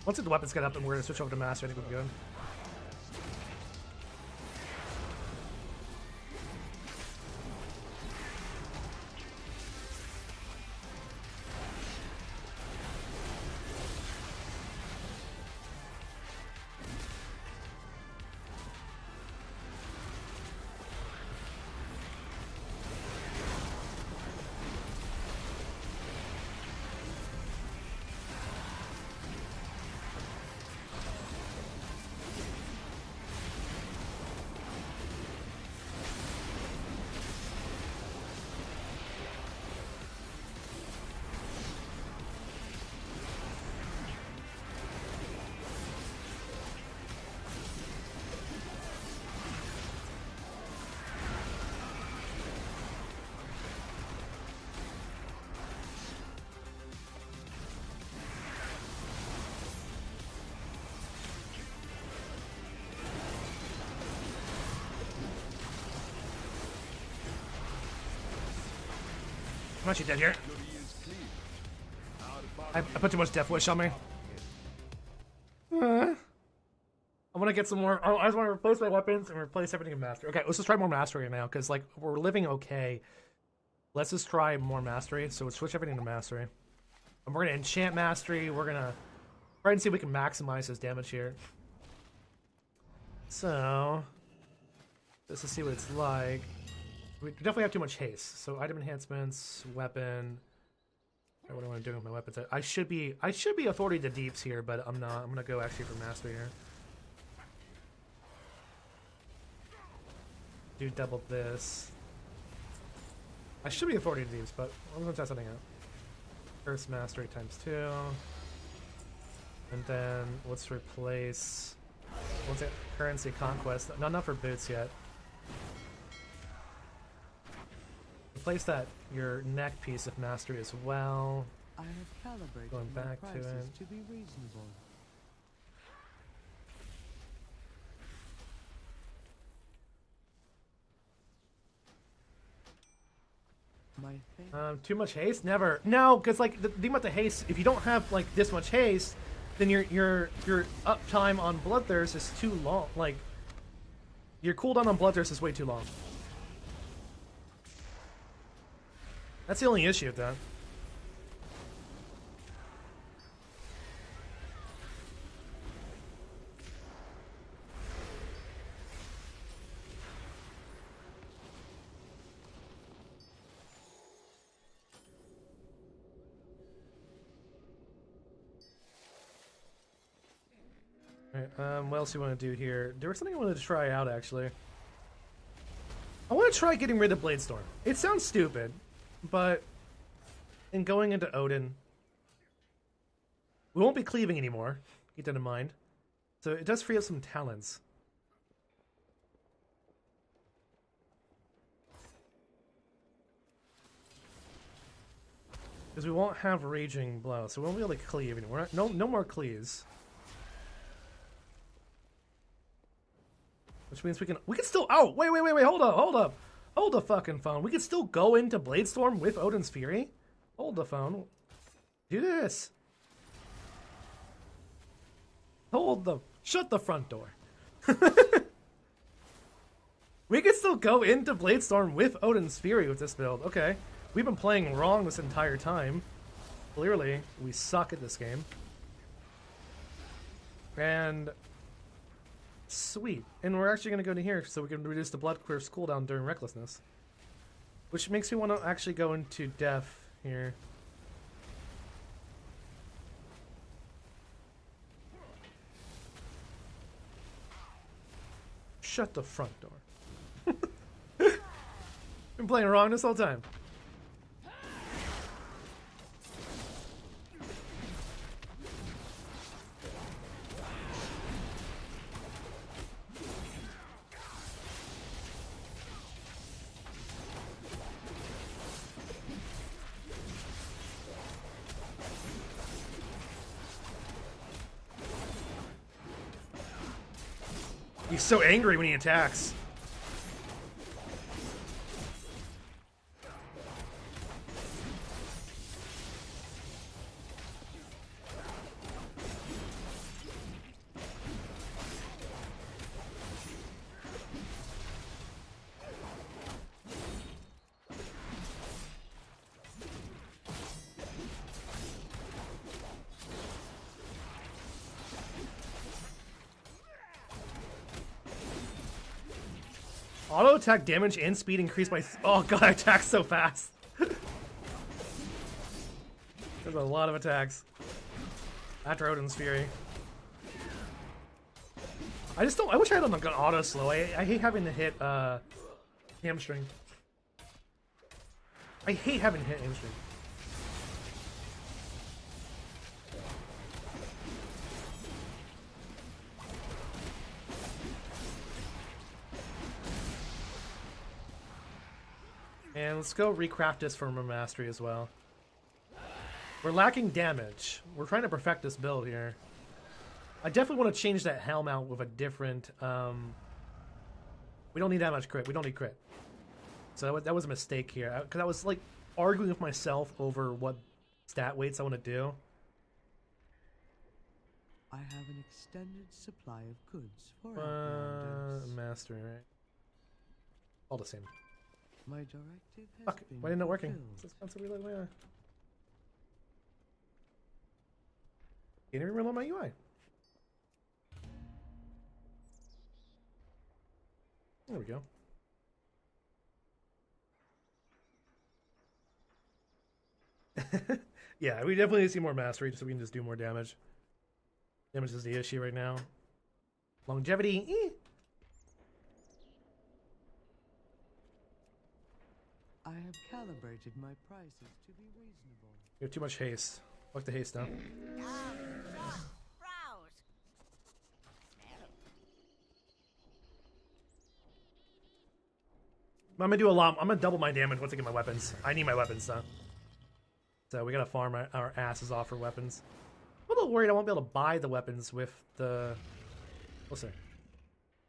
Once the weapons get up and we're gonna switch over to master, I think we'll be good. I'm actually dead here. I put too much Death Wish on me. I want to get some more. I just want to replace my weapons and replace everything in Mastery. Okay, let's just try more Mastery now, because like we're living okay. Let's just try more Mastery. So we'll switch everything to Mastery. And we're going to enchant Mastery. We're going to try and see if we can maximize his damage here. So, just to see what it's like. We definitely have too much haste. So item enhancements, weapon. What do I want to do with my weapons? I should be authority to deeps here, but I'm not. I'm gonna go actually for mastery here. Do double this. I should be authority to deeps, but I'm gonna test something out. First mastery times 2, and then let's replace. What's it? Currency conquest. No, not for boots yet. Replace that your neck piece of mastery as well. I have calibrated Going my back to prices it. to be reasonable. My thing. Too much haste? Never. No, because like the thing about the haste, if you don't have like this much haste, then your uptime on Bloodthirst is too long. Like your cooldown on Bloodthirst is way too long. That's the only issue with that. Alright, what else do you want to do here? There was something I wanted to try out, actually. I want to try getting rid of Bladestorm. It sounds stupid, but in going into Odin, we won't be cleaving anymore. Keep that in mind. So it does free up some talents. Because we won't have Raging Blow, so we won't be able to cleave anymore. No more cleaves. Which means we can still, oh, wait, hold the fucking phone. We can still go into Bladestorm with Odin's Fury. Hold the phone. Do this. Shut the front door. We can still go into Bladestorm with Odin's Fury with this build. Okay. We've been playing wrong this entire time. Clearly, we suck at this game. And sweet. And we're actually going to go to here so we can reduce the Blood Curse cooldown during Recklessness. Which makes me want to actually go into Death here. Shut the front door. Been playing wrong this whole time. He's so angry when he attacks. Auto attack damage and speed increased by. Oh god, I attack so fast. There's a lot of attacks. After Odin's Fury. I just don't. I wish I had an auto slow. I hate having to hit hamstring. I hate having to hit hamstring. And let's go recraft this for mastery as well. We're lacking damage. We're trying to perfect this build here. I definitely want to change that helm out with a different. We don't need that much crit. We don't need crit. So that was a mistake here. Because I was like, arguing with myself over what stat weights I want to do. I have an extended supply of goods for outlanders. Master, right? All the same. My directive has Fuck, been why isn't it working? fulfilled. It's expensively like, yeah. Can't even reload my UI. There we go. Yeah, we definitely need to see more mastery so we can just do more damage. Damage is the issue right now. Longevity, I have calibrated my prices to be reasonable. You have too much haste. Fuck the haste now. I'm gonna do a lot. I'm gonna double my damage once I get my weapons. I need my weapons though. So we gotta farm our asses off for weapons. I'm a little worried I won't be able to buy the weapons with the... What's there?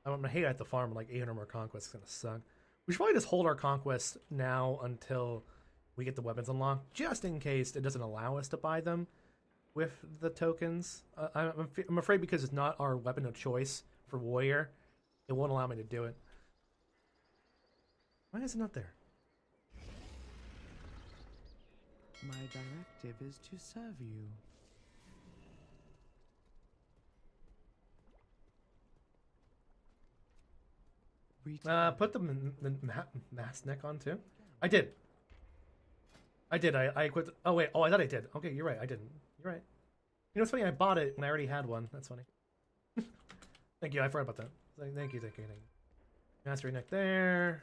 I'm gonna hate I have to farm like 800 more conquests. It's gonna suck. We should probably just hold our conquest now until we get the weapons unlocked, just in case it doesn't allow us to buy them with the tokens. I'm afraid because it's not our weapon of choice for warrior, it won't allow me to do it. Why is it not there? My directive is to serve you. Put the mask neck on too. I did. I equipped. Oh wait. Oh, I thought I did. Okay, you're right. I didn't. You're right. You know what's funny? I bought it and I already had one. That's funny. Thank you. I forgot about that. Thank you. Mastery neck there.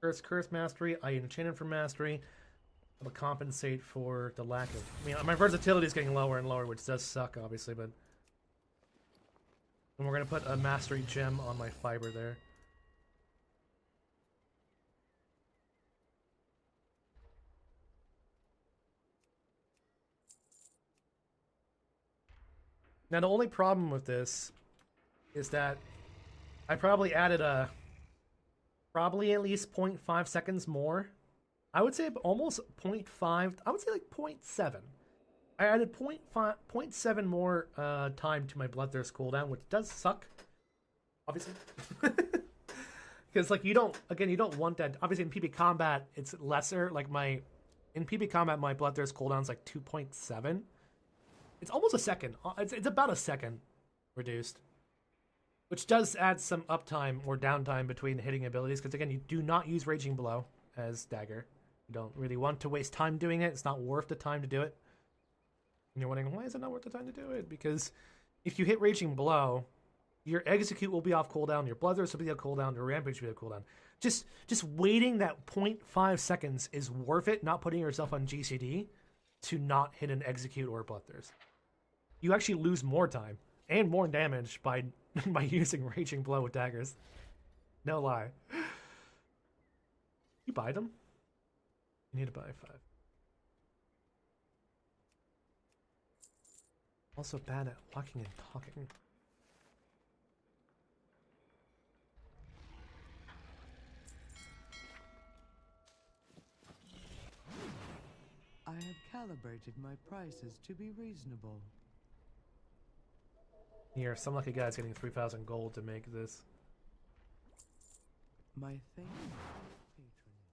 Curse mastery. I enchanted for mastery. I'll compensate for the lack of. I mean, my versatility is getting lower and lower, which does suck, obviously. But and we're gonna put a mastery gem on my fiber there. Now the only problem with this is that I probably added probably at least 0.5 seconds more. I would say almost 0.5. I would say like 0.7. I added 0.7 more time to my Bloodthirst cooldown, which does suck, obviously. Because like you don't want that. Obviously in PB combat it's lesser. Like in PB combat my Bloodthirst cooldown's like 2.7. It's almost a second. It's about a second reduced, which does add some uptime or downtime between hitting abilities. Because again, you do not use Raging Blow as Dagger. You don't really want to waste time doing it. It's not worth the time to do it. And you're wondering, why is it not worth the time to do it? Because if you hit Raging Blow, your Execute will be off cooldown, your Bloodthirst will be off cooldown, your Rampage will be off cooldown. Just waiting that 0.5 seconds is worth it, not putting yourself on GCD to not hit an Execute or a Bloodthirst. You actually lose more time and more damage by using Raging Blow with daggers. No lie. You buy them? You need to buy 5. Also bad at walking and talking. I have calibrated my prices to be reasonable. Here, some lucky guy's getting 3,000 gold to make this. My thank you for patronage.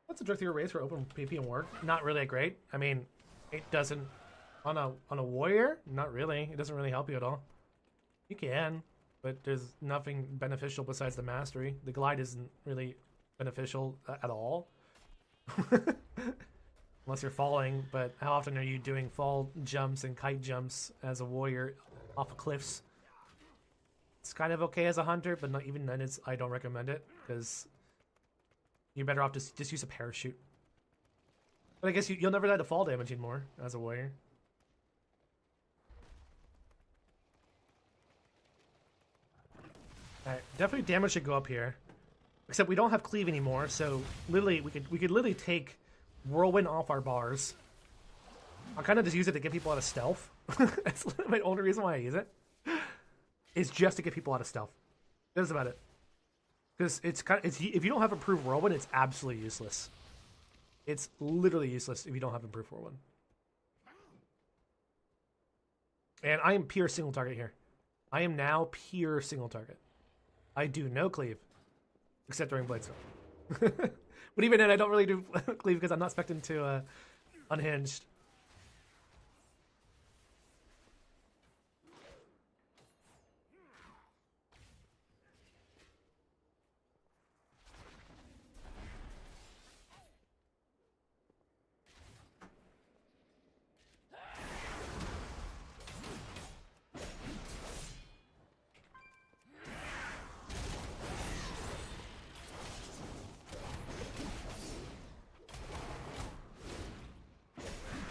What's the drift through race for open PP and work? Not really great. I mean, it doesn't on a warrior. Not really. It doesn't really help you at all. You can, but there's nothing beneficial besides the mastery. The glide isn't really beneficial at all, unless you're falling. But how often are you doing fall jumps and kite jumps as a warrior off of cliffs? It's kind of okay as a hunter, but not even then. I don't recommend it because you're better off just use a parachute. But I guess you'll never die to fall damage anymore as a warrior. Alright, definitely damage should go up here. Except we don't have cleave anymore, so literally we could literally take whirlwind off our bars. I'll kind of just use it to get people out of stealth. That's my only reason why I use it. Is just to get people out of stealth. That's about it. Because if you don't have approved whirlwind, it's absolutely useless. It's literally useless if you don't have improved 4-1. And I am pure single target here. I am now pure single target. I do no cleave, except during Bladestorm. But even then, I don't really do cleave because I'm not expecting to unhinged.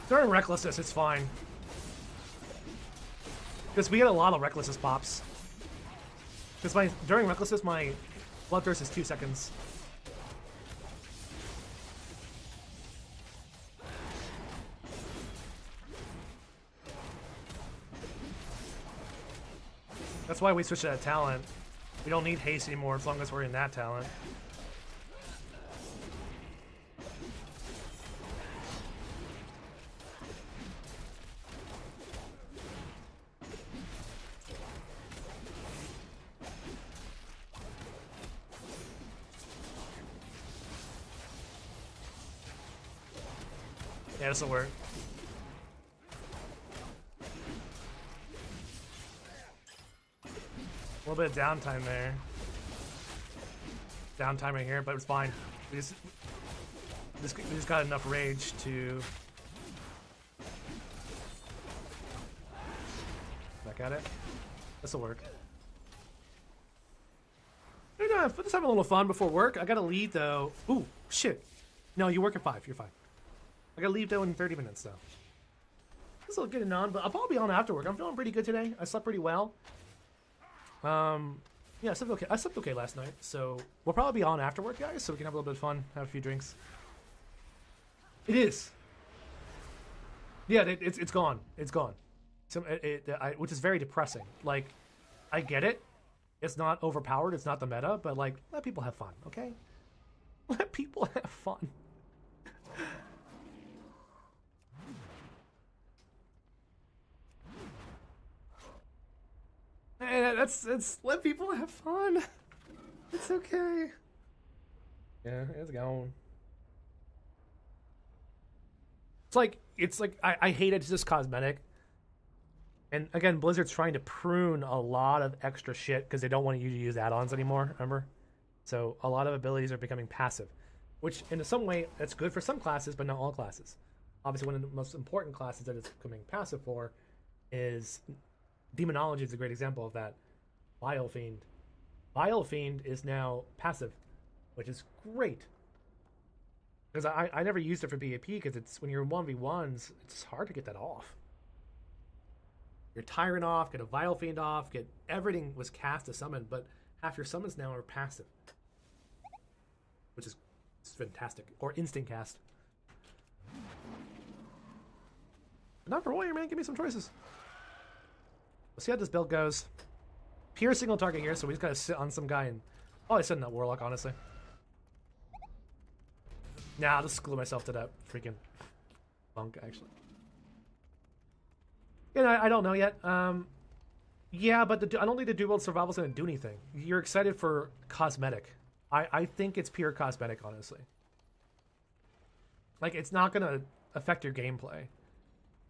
During Recklessness, it's fine. Because we get a lot of Recklessness pops. Because during Recklessness, my Bloodthirst is 2 seconds. That's why we switched to that talent. We don't need haste anymore as long as we're in that talent. Yeah, this'll work. A little bit of downtime there. Downtime right here, but it's fine. We just got enough rage to back at it. This'll work. Let's have a little fun before work. I gotta leave though. Ooh, shit. No, you work at 5. You're fine. I gotta leave though in 30 minutes though. This will get it on, but I'll probably be on after work. I'm feeling pretty good today. I slept pretty well. Yeah, I slept okay. I slept okay last night, so we'll probably be on after work, guys, so we can have a little bit of fun, have a few drinks. It is. Yeah, it's gone. It's gone. Which is very depressing. Like, I get it. It's not overpowered. It's not the meta, but like, let people have fun, okay? Let people have fun. Hey, that's let people have fun. It's okay. Yeah, it's gone. It's like I hate it. It's just cosmetic. And again, Blizzard's trying to prune a lot of extra shit because they don't want you to use add-ons anymore. Remember? So a lot of abilities are becoming passive, which in some way that's good for some classes, but not all classes. Obviously, one of the most important classes that it's becoming passive for is Demonology is a great example of that. Vile Fiend. Vile Fiend is now passive, which is great. Because I never used it for BAP because it's when you're in 1v1s, it's hard to get that off. Your Tyrant off, get a Vile Fiend off, get everything was cast to summon, but half your summons now are passive. Which is fantastic. Or instant cast. But not for Warrior, man. Give me some choices. We'll see how this build goes. Pure single target here, so we just gotta sit on some guy and... Oh, I said that Warlock, honestly. Nah, I'll just glue myself to that freaking monk, actually. Yeah, I don't know yet. Yeah, but I don't think the dual world survival's gonna do anything. You're excited for cosmetic. I think it's pure cosmetic, honestly. Like, it's not gonna affect your gameplay.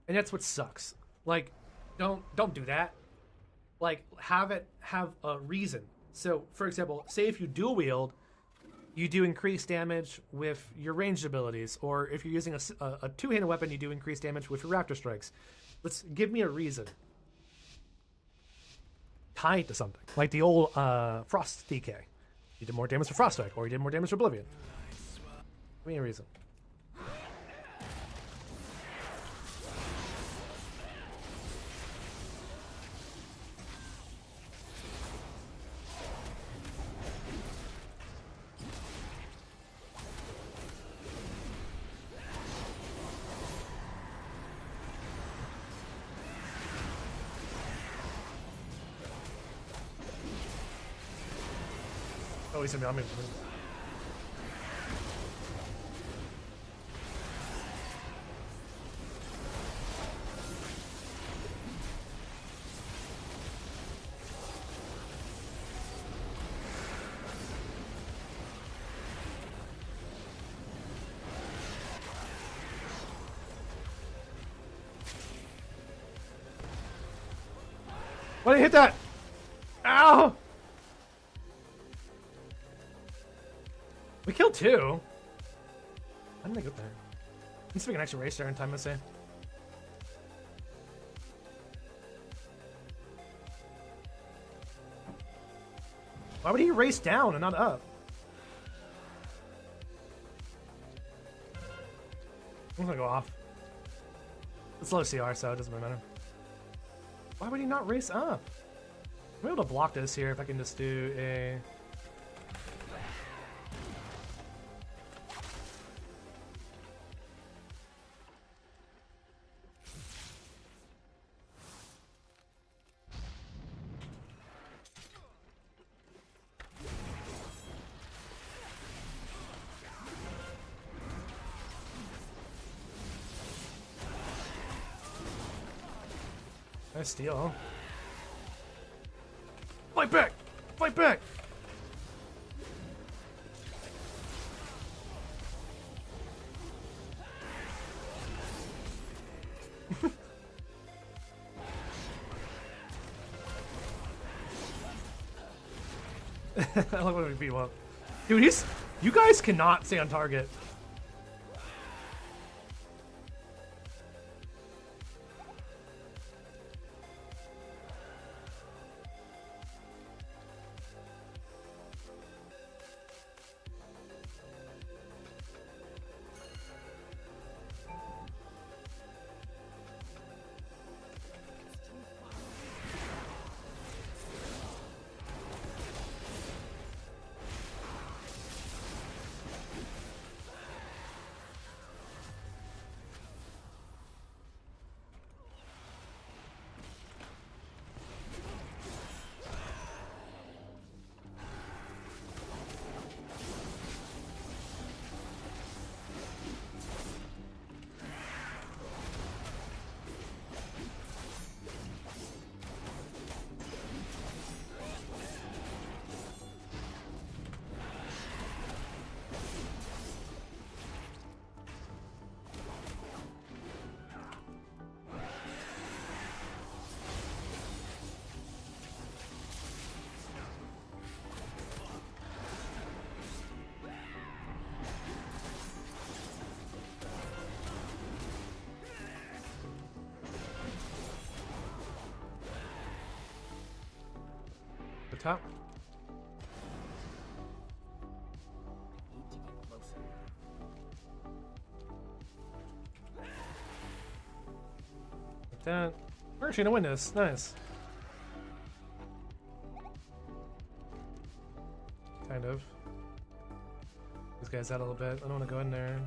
And that's what sucks. Like, don't do that. Like, have a reason. So, for example, say if you dual wield, you do increased damage with your ranged abilities, or if you're using a two-handed weapon, you do increased damage with your raptor strikes. Give me a reason. Tie it to something, like the old Frost DK. You did more damage for Frost Strike, or you did more damage for Oblivion. Give me a reason. Oh, he's in me. Why did I hit that? Ow! We killed 2. How did I get there? Let's see if we can actually race there in time, let's say. Why would he race down and not up? I'm gonna go off. It's low CR, so it doesn't really matter. Why would he not race up? I'm able to block this here if I can just do a... Nice steal. Fight back! Fight back! I love when we beat him up. Dude, you guys cannot stay on target. The top. Like that. We're actually gonna win this. Nice. Kind of. These guys out a little bit. I don't want to go in there.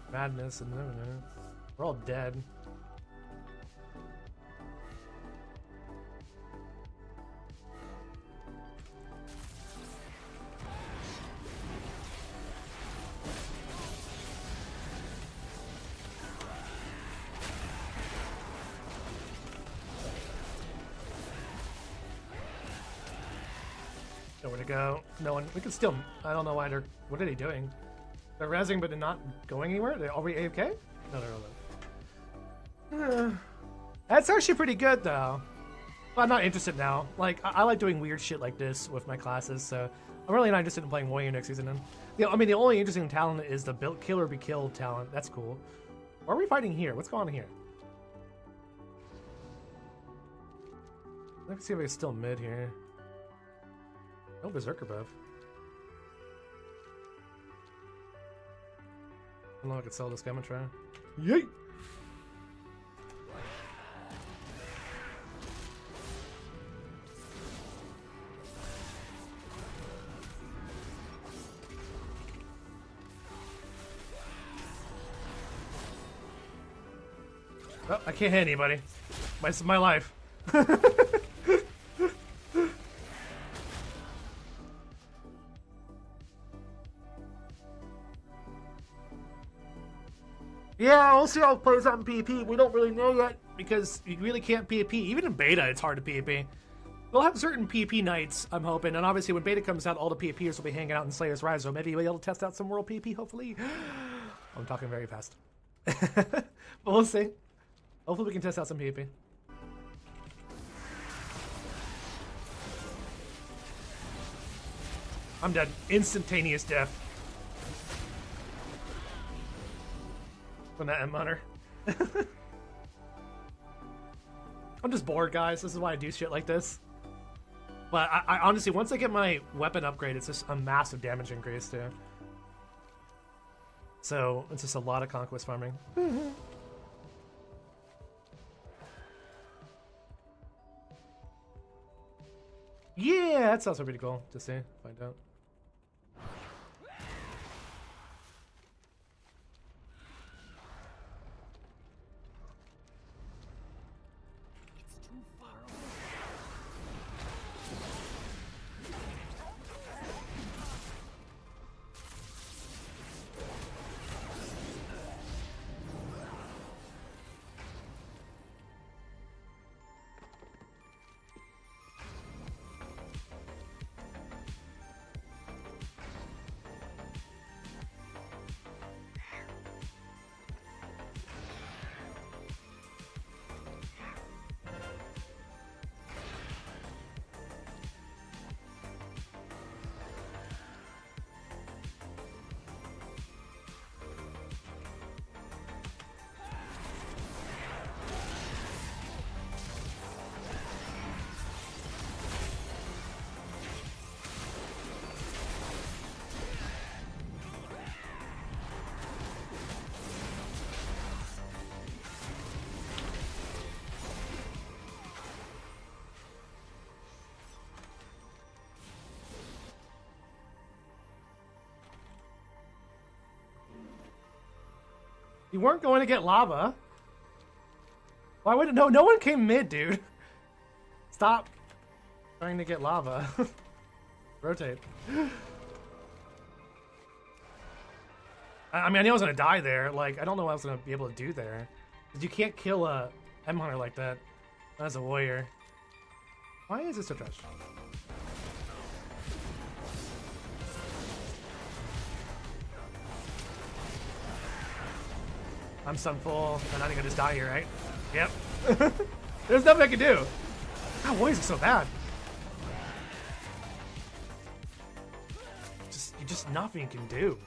Madness and everything. We're all dead. Nowhere to go. No one. We can still. I don't know why they're. What are they doing? They're rezzing, but they're not going anywhere. Are we AFK? No, they're not. That's actually pretty good, though. But I'm not interested now. Like, I like doing weird shit like this with my classes, so I'm really not interested in playing Warrior next season. Then. I mean, the only interesting talent is the kill or be killed talent. That's cool. Why are we fighting here? What's going on here? Let's see if it's still mid here. No berserker buff. I don't know if I could sell this guy. I'm gonna try. Yay! Oh, I can't hit anybody. This is my life. Yeah, we'll see how it plays out in PvP. We don't really know yet because you really can't PvP. Even in beta, it's hard to PvP. We'll have certain PvP nights, I'm hoping, and obviously when beta comes out, all the PvPers will be hanging out in Slayer's Rise, so maybe we'll be able to test out some world PvP, hopefully. I'm talking very fast. But we'll see. Hopefully we can test out some PvP. I'm dead. Instantaneous death. From that M-Hunter. I'm just bored, guys. This is why I do shit like this. But I honestly, once I get my weapon upgrade, it's just a massive damage increase, too. So, it's just a lot of conquest farming. Yeah, that's also pretty cool to see. Find out. You weren't going to get lava. Why would it? No, no one came mid, dude. Stop trying to get lava. Rotate. I mean, I knew I was going to die there. Like, I don't know what I was going to be able to do there. Because you can't kill a M-Hunter like that as a warrior. Why is this so trash? I'm stun full, and I think I just die here, right? Yep. There's nothing I can do. God, warriors are so bad. Just nothing you can do.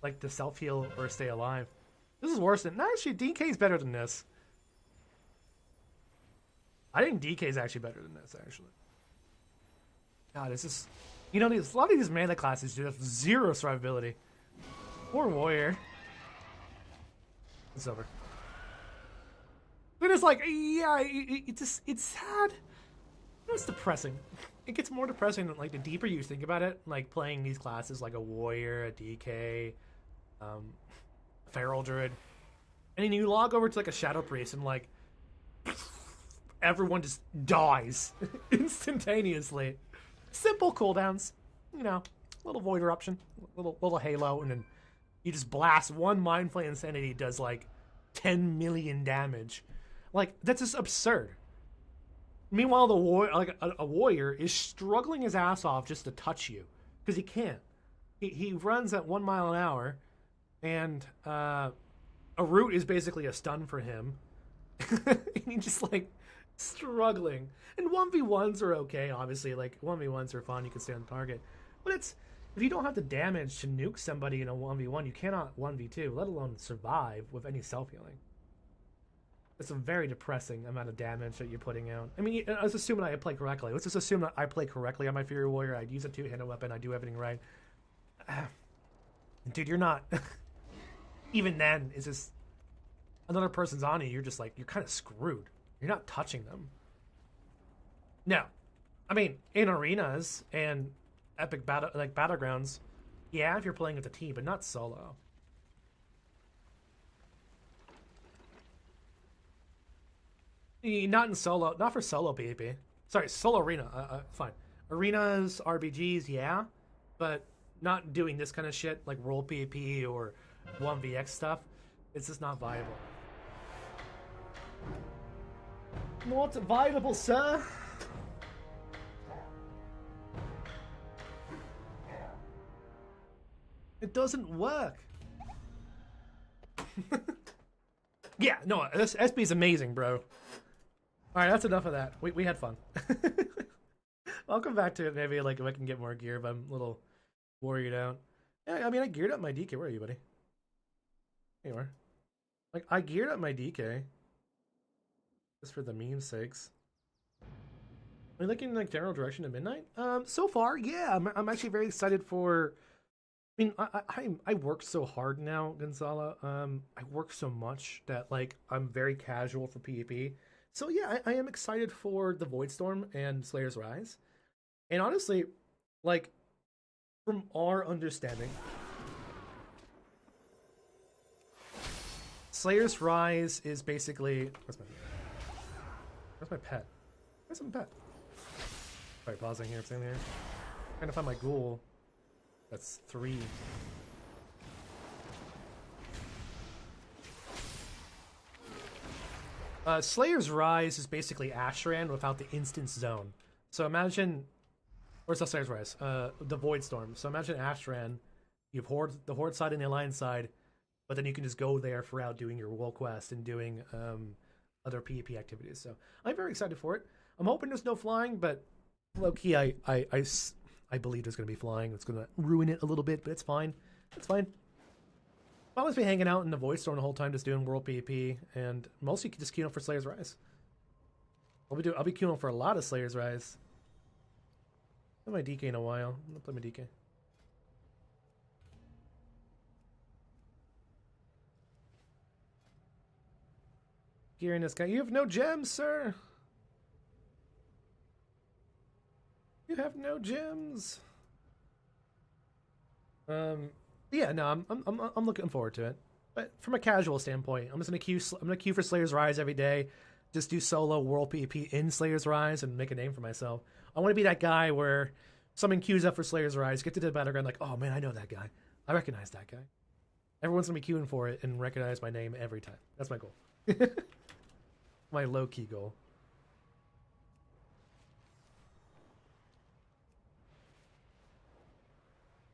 Like to self-heal or stay alive. This is worse than... No, actually, DK is better than this. I think DK is actually better than this, actually. God, it's just... You know, a lot of these mana classes do have zero survivability. Poor warrior. It's over. But it's like, yeah, it's sad. It's depressing. It gets more depressing, like, the deeper you think about it, like, playing these classes like a warrior, a DK, feral druid. And then you log over to, like, a shadow priest and, like, everyone just dies instantaneously. Simple cooldowns. You know, little void eruption, little halo, and then you just blast one Mind Flay Insanity, does like 10 million damage. Like, that's just absurd. Meanwhile, the a warrior is struggling his ass off just to touch you because he can't. He runs at 1 mile an hour, and a root is basically a stun for him. And he's just like struggling. And 1v1s are okay, obviously. Like 1v1s are fun. You can stay on target, but it's. If you don't have the damage to nuke somebody in a 1v1, you cannot 1v2, let alone survive with any self-healing. It's a very depressing amount of damage that you're putting out. I mean, I was assuming I play correctly. Let's just assume that I play correctly on my Fury Warrior. I'd use a two-handed weapon. I do everything right. Dude, you're not... Even then, it's just... Another person's on you, you're just like, you're kind of screwed. You're not touching them. No. I mean, in arenas and... epic Battlegrounds, yeah, if you're playing with a team, but not solo. Not in solo, not for solo PvP. Sorry, solo arena, fine. Arenas, RBGs, yeah, but not doing this kind of shit, like role PvP or 1vx stuff. It's just not viable. Not viable, sir. It doesn't work. Yeah, no, this SB is amazing, bro. All right, that's enough of that. We had fun. I'll come back to it maybe, like, if I can get more gear, but I'm a little Warrior down. Yeah, I mean, I geared up my DK. Where are you, buddy? There you are. Like, I geared up my DK. Just for the meme's sakes. Are you looking like general direction at midnight? So far, yeah. I'm actually very excited for. I mean, I work so hard now, Gonzalo. I work so much that like I'm very casual for PvP. So yeah, I am excited for the Voidstorm and Slayer's Rise. And honestly, like from our understanding, Slayer's Rise is basically where's my pet? Where's my pet? Sorry, pausing here, sitting here. Trying to find my ghoul. That's 3. Slayer's Rise is basically Ashran without the instance zone. So imagine, or it's not Slayer's Rise, the Voidstorm. So imagine Ashran, you have the Horde side and the Alliance side, but then you can just go there throughout doing your world quest and doing other PvP activities. So I'm very excited for it. I'm hoping there's no flying, but low-key, I believe there's going to be flying. It's going to ruin it a little bit, but it's fine. It's fine. I'll always be hanging out in the Voidstorm the whole time, just doing world PvP, and mostly just queuing up for Slayer's Rise. I'll be queuing up for a lot of Slayer's Rise. I haven't played my DK in a while. I'm gonna play my DK. Gearing this guy. You have no gems, sir. You have no gems. Yeah, no, I'm looking forward to it. But from a casual standpoint, I'm gonna queue for Slayer's Rise every day. Just do solo world PvP in Slayer's Rise and make a name for myself. I want to be that guy where someone queues up for Slayer's Rise, get to the Battleground, like, oh man, I know that guy. I recognize that guy. Everyone's gonna be queuing for it and recognize my name every time. That's my goal. My low-key goal.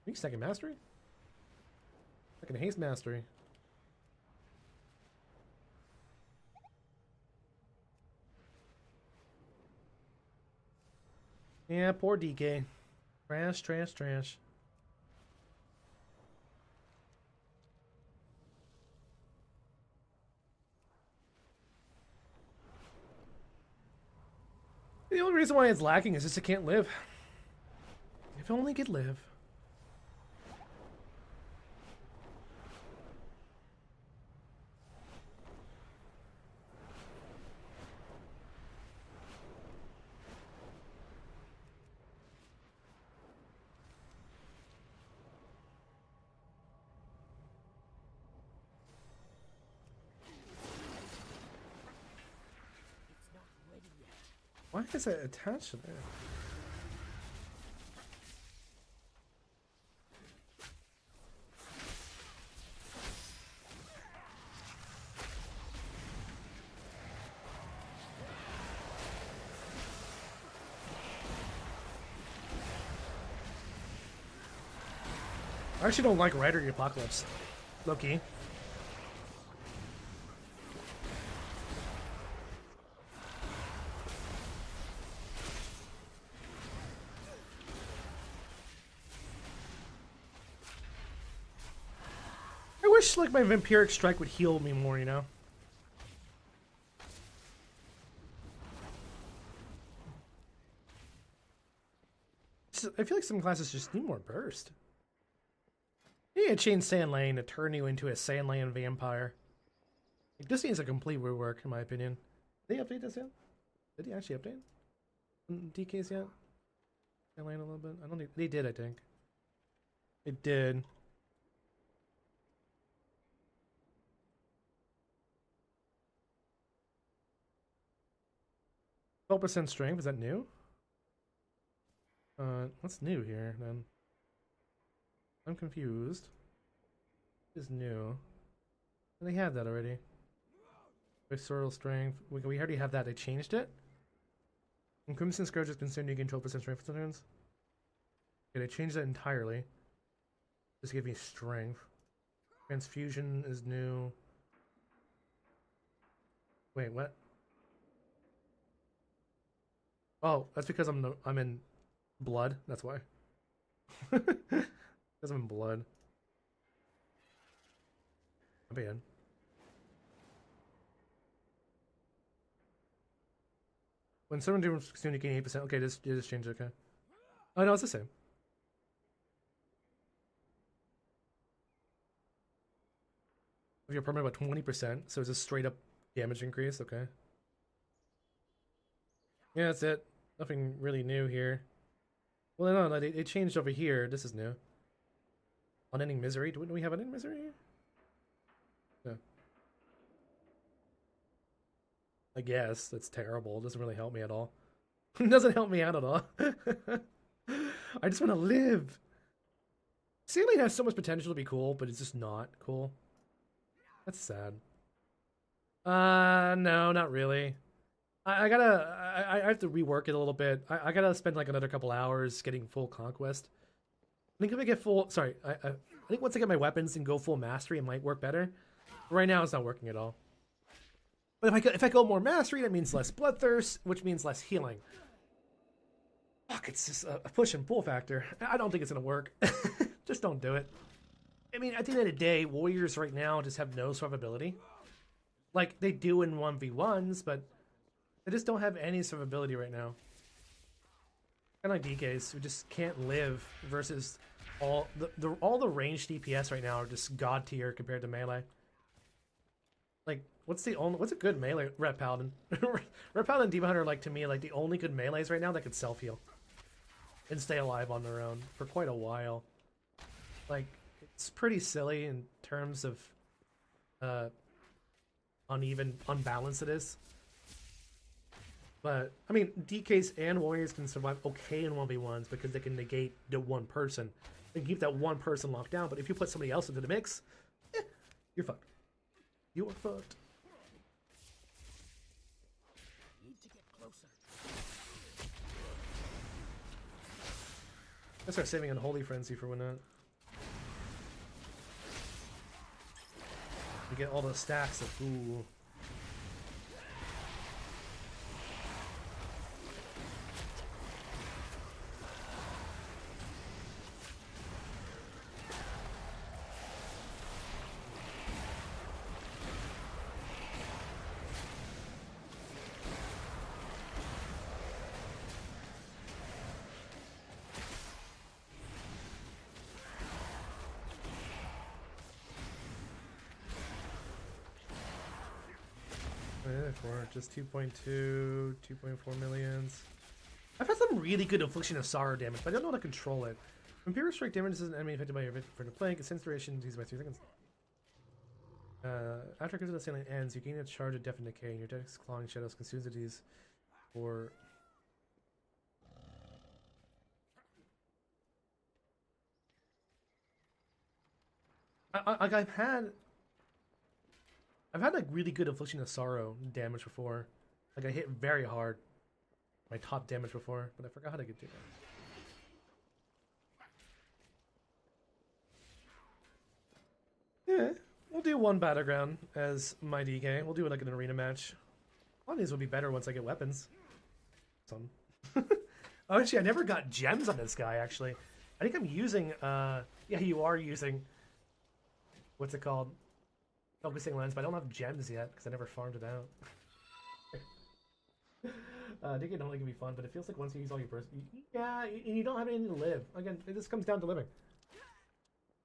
You second mastery? Second haste mastery. Yeah, poor DK. Trash, trash, trash. The only reason why it's lacking is just it can't live. If only it could live. Why is it attached to there? I actually don't like Rider the Apocalypse. Low-key. I wish like my Vampiric Strike would heal me more, you know? I feel like some classes just need more burst. Yeah, change Sand Lane to turn you into a Sand Lane vampire. Like, this needs a complete rework, in my opinion. Did they update this yet? Did he actually update DKs yet? Sand Lane a little bit? I don't think they did. I think it did. 12% strength. Is that new? What's new here then? I'm confused. What is new? They had that already. Visceral strength. We already have that. They changed it. When Crimson Scourge is concerned, you gain 12% strength for turns. Okay, they changed that entirely. Just give me strength. Transfusion is new. Wait, what? Oh, that's because I'm in blood. That's why. Because I'm in blood. Not bad. When someone does consume, you gain 8%. Okay, just change it, okay. Oh no, it's the same. If you're permanent about 20%, so it's a straight up damage increase, okay. Yeah, that's it. Nothing really new here. Well, no, it changed over here. This is new. Unending Misery. Do we have Unending Misery here? No. I guess. That's terrible. It doesn't really help me at all. It doesn't help me out at all. I just want to live. Ceiling has so much potential to be cool, but it's just not cool. That's sad. No, not really. I have to rework it a little bit. I gotta spend like another couple hours getting full conquest. I think if I get full, sorry, I think once I get my weapons and go full mastery, it might work better. But right now, it's not working at all. But if I go more mastery, that means less bloodthirst, which means less healing. Fuck, it's just a push and pull factor. I don't think it's gonna work. Just don't do it. I mean, at the end of the day, warriors right now just have no survivability. Like, they do in 1v1s, but they just don't have any survivability right now. Kind of like DKs, who just can't live versus all the ranged DPS right now are just god tier compared to melee. Like, what's a good melee? Red Paladin. Red Paladin and Demon Hunter are, like, to me, like, the only good melees right now that could self-heal. And stay alive on their own for quite a while. Like, it's pretty silly in terms of unbalanced it is. But, I mean, DKs and warriors can survive okay in 1v1s because they can negate the one person. They can keep that one person locked down, but if you put somebody else into the mix, you're fucked. You are fucked. Need to get closer. I start saving Unholy Frenzy for when that. You get all the stacks of ooh. For just 2.2, 2.4 millions. I've had some really good Affliction of Sorrow damage, but I don't know how to control it. When Pure Strike damage is an enemy affected by your for the flank, its duration is by 3 seconds. After the ceiling ends, you gain a charge of Death and Decay, and your deck's Clawing Shadows consumes these for. I've had like really good Affliction of Sorrow damage before. Like I hit very hard my top damage before, but I forgot how to get to that. Yeah, we'll do one Battleground as my DK. We'll do like an arena match. A lot of these will be better once I get weapons. Some. Oh, actually, I never got gems on this guy, actually. I think I'm using, yeah, you are using, what's it called? Focusing lens, but I don't have gems yet because I never farmed it out. I think it only can be fun, but it feels like once you use all your bursts, yeah, you don't have anything to live. Again, it just comes down to living.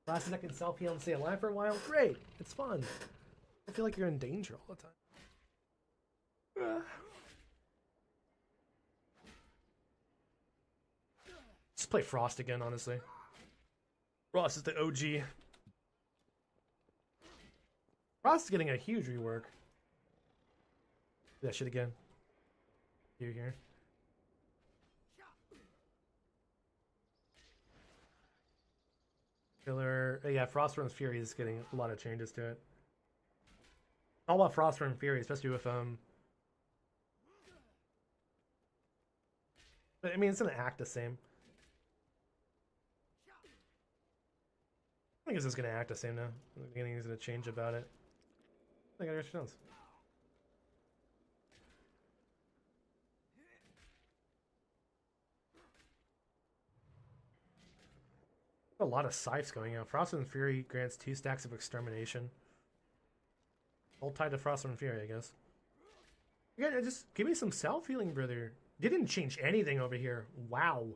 Classes that can self-heal and stay alive for a while, great, it's fun. I feel like you're in danger all the time. Just play Frost again, honestly. Frost is the OG. Frost is getting a huge rework. Do that shit again. Here. Killer. Yeah, Frostworm's Fury is getting a lot of changes to it. All about Frostworm Fury, especially with But I mean, it's gonna act the same. I think it's just gonna act the same now. The beginning is gonna change about it. I think I got your notes. A lot of scythes going out. Frost and Fury grants 2 stacks of extermination. All tied to Frost and Fury, I guess. Yeah, just give me some self-healing, brother. They didn't change anything over here. Wow.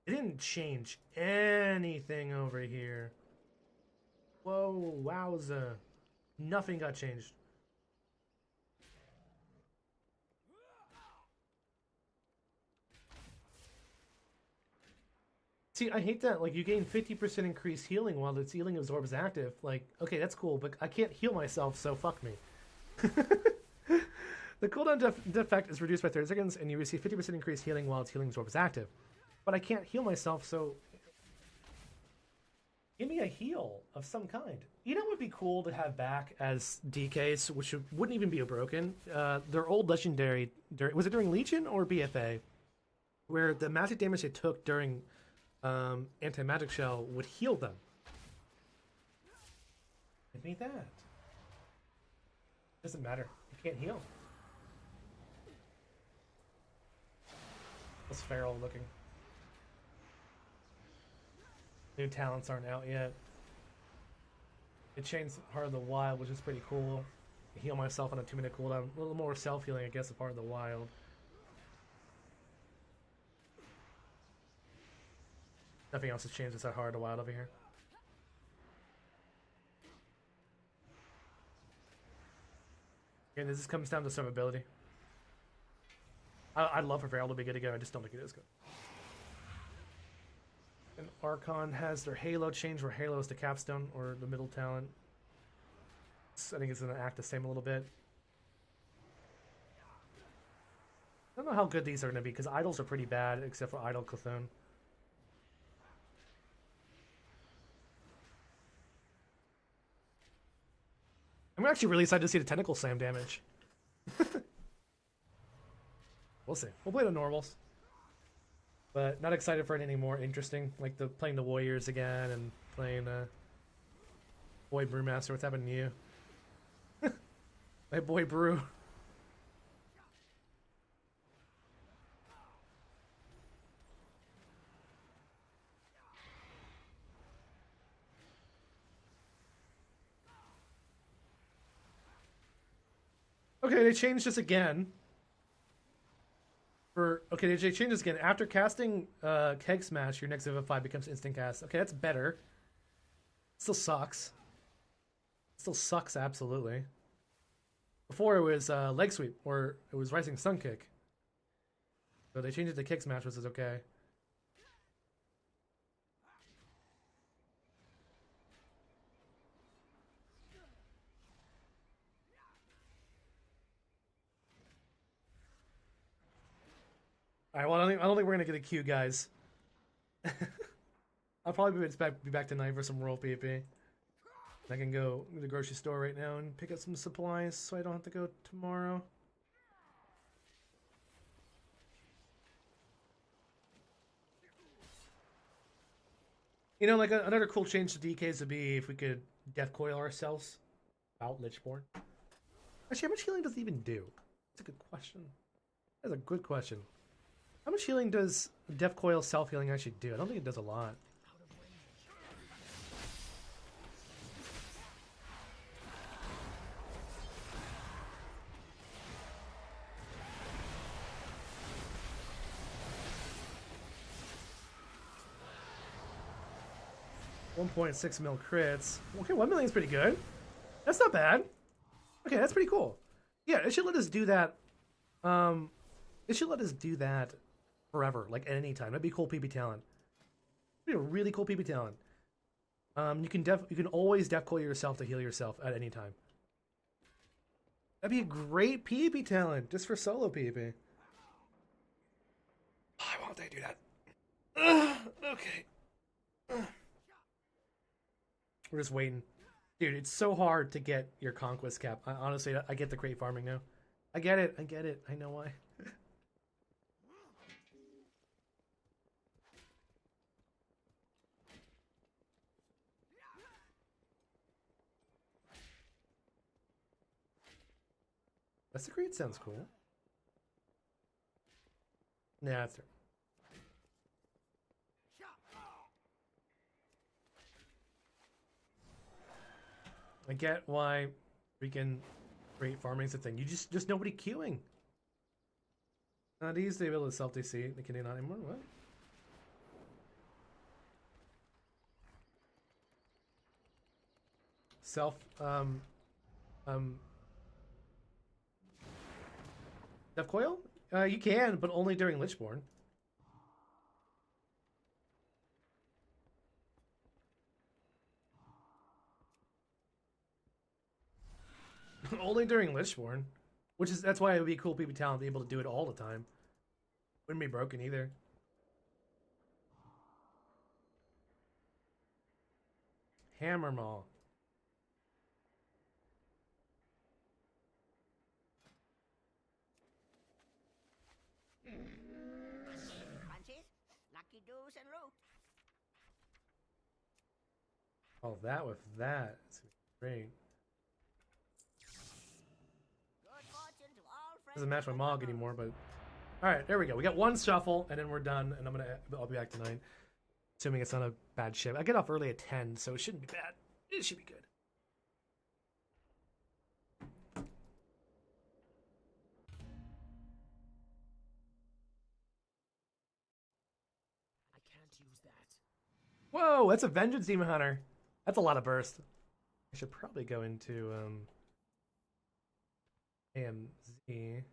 It didn't change anything over here. Whoa, wowza. Nothing got changed. See, I hate that. Like, you gain 50% increased healing while its healing absorb is active. Like, okay, that's cool, but I can't heal myself, so fuck me. The cooldown defect is reduced by 30 seconds, and you receive 50% increased healing while its healing absorb is active. But I can't heal myself, so give me a heal of some kind. You know what would be cool to have back as DKs, which wouldn't even be a broken? Their old legendary, was it during Legion or BFA? Where the magic damage they took during anti-magic shell would heal them. Give me that. Doesn't matter. You can't heal. It's feral looking. New talents aren't out yet. It changed Heart of the Wild, which is pretty cool. I heal myself on a 2-minute cooldown. A little more self-healing, I guess, of Heart of the Wild. Nothing else has changed inside Heart of the Wild over here. And this comes down to survivability. I'd love for Feral to be good again, I just don't think it is good. And Archon has their Halo change, where Halo is the capstone, or the middle talent. I think it's going to act the same a little bit. I don't know how good these are going to be, because idols are pretty bad, except for Idol Cthulhu. I'm actually really excited to see the Tentacle Slam damage. We'll see. We'll play the normals. But not excited for anything more interesting, like playing the Warriors again and playing boy Brewmaster. What's happening to you? My boy Brew. Okay, they changed this again. Okay, they changed this again. After casting Keg Smash, your next Vivify becomes instant cast. Okay, that's better. Still sucks. Still sucks, absolutely. Before it was Leg Sweep, or it was Rising Sun Kick. So they changed it to Keg Smash, which is okay. Alright, well, I don't think we're going to get a queue, guys. I'll probably be back tonight for some World PP. I can go to the grocery store right now and pick up some supplies so I don't have to go tomorrow. You know, like another cool change to DKs would be if we could Death Coil ourselves out Lichborn. Actually, how much healing does it even do? That's a good question. That's a good question. How much healing does Death Coil self-healing actually do? I don't think it does a lot. 1.6 mil crits. Okay, 1 million is pretty good. That's not bad. Okay, that's pretty cool. Yeah, it should let us do that. It should let us do that forever, like at any time. That'd be cool PP talent. That'd be a really cool PP talent. You can always Death Coil yourself to heal yourself at any time. That'd be a great PvP talent, just for solo PvP. Why won't they do that? Okay. We're just waiting. Dude, it's so hard to get your conquest cap. Honestly, I get the crate farming now. I get it. I know why. That's a crate sounds cool. Nah, that's right. I get why freaking great farming's a thing. You just nobody queuing. Not easy to be able to self DC. They can not anymore. What? Self Death coil? You can, but only during Lichborn. Only during Lichborn. That's why it would be cool PB talent to be able to do it all the time. Wouldn't be broken either. Hammer Maul. Crunches, lucky doos, and loot. Oh, that with that. It's great. Good fortune to all friends. Doesn't match my Mog anymore, but alright, there we go. We got one shuffle and then we're done, and I'll be back tonight. Assuming it's not a bad shift. I get off early at 10, so it shouldn't be bad. It should be good. I can't use that. Whoa, that's a Vengeance Demon Hunter. That's a lot of burst. I should probably go into AMZ.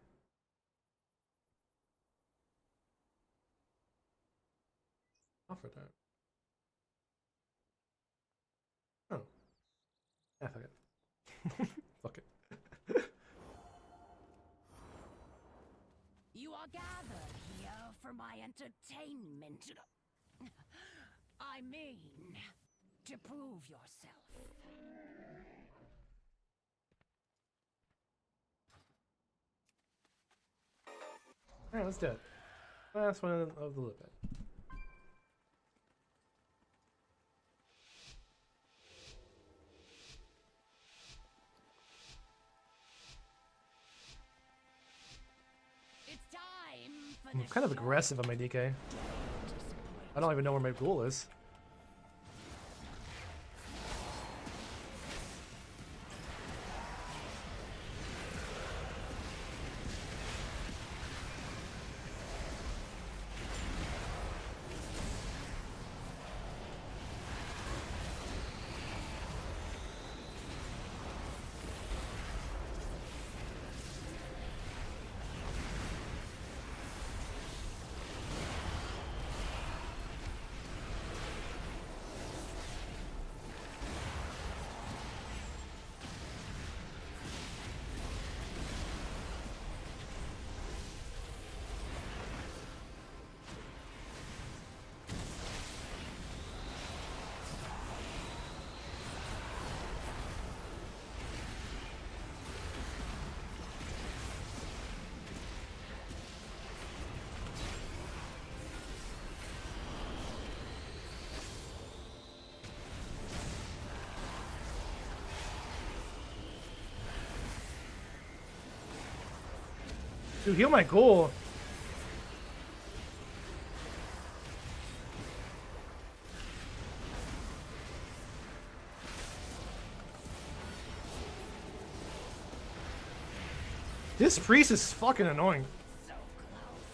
Offer that. Oh. Yeah, fuck it. Fuck it. You are gathered here for my entertainment. I mean, to prove yourself. Alright, let's do it. Last one of the little bit. It's time for I'm the kind of aggressive on my DK. I don't even know where my ghoul is. Dude, heal my ghoul. This priest is fucking annoying. so close.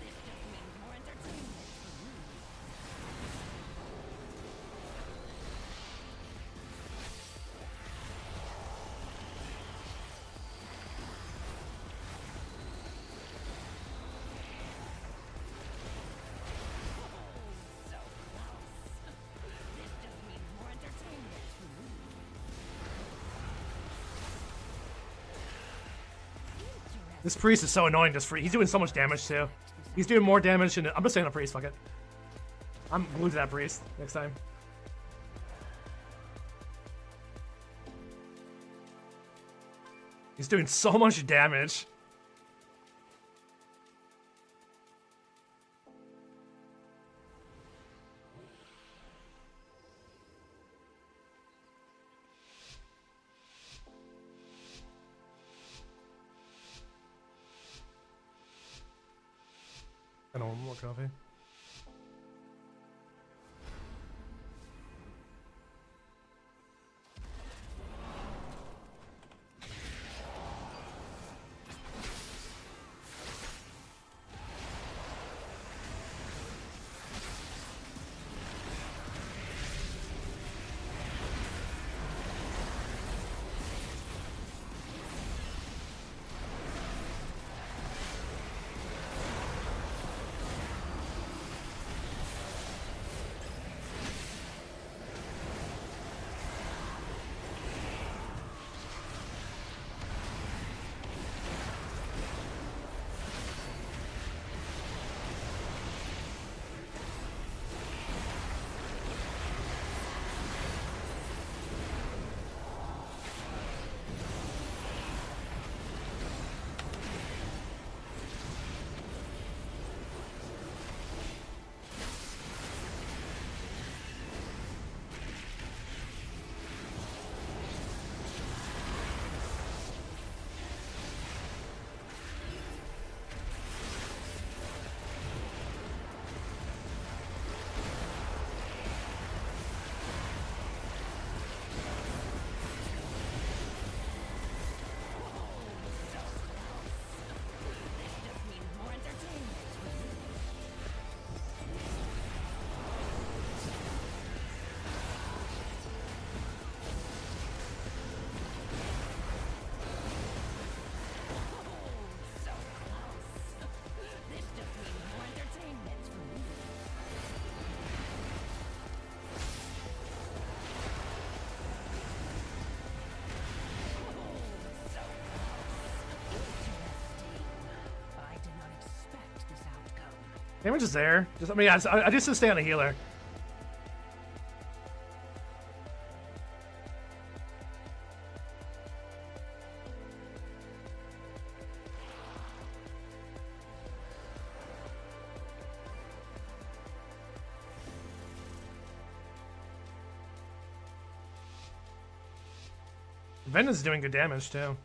This just means more entertainment. So close. This just means more entertainment. This priest is so annoying. He's doing so much damage too. He's doing more damage than I'm just saying a priest. Fuck it. I'm glued to that priest next time. He's doing so much damage. I don't want more coffee. Damage is there. Just, I mean, I just stay on a healer. Venon's doing good damage too.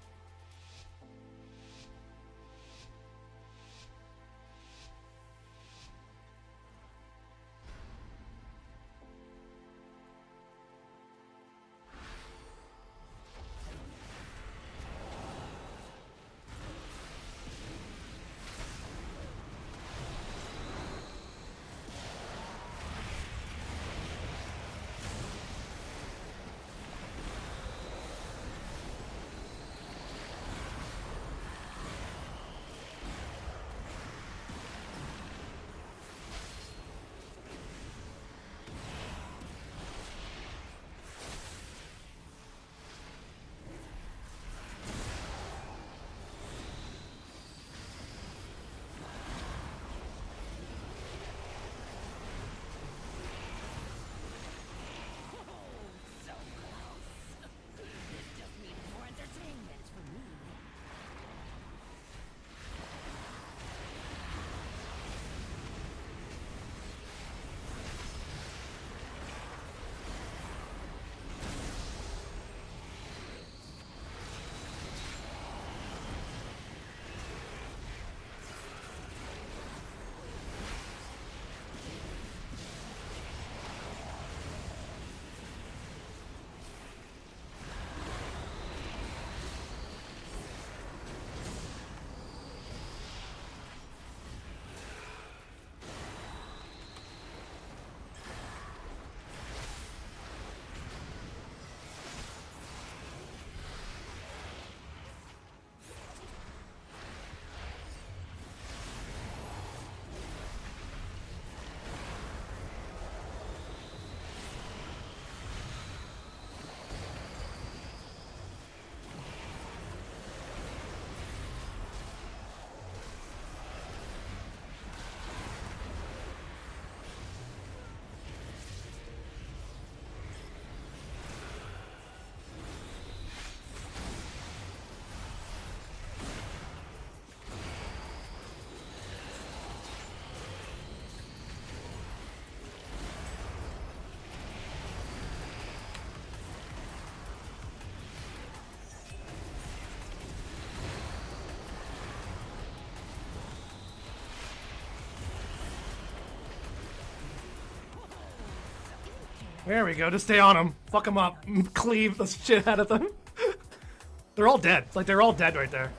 So close. This just means more entertainment for me. There we go. Just stay on them. Fuck them up. Cleave the shit out of them. They're all dead. Like, they're all dead right there.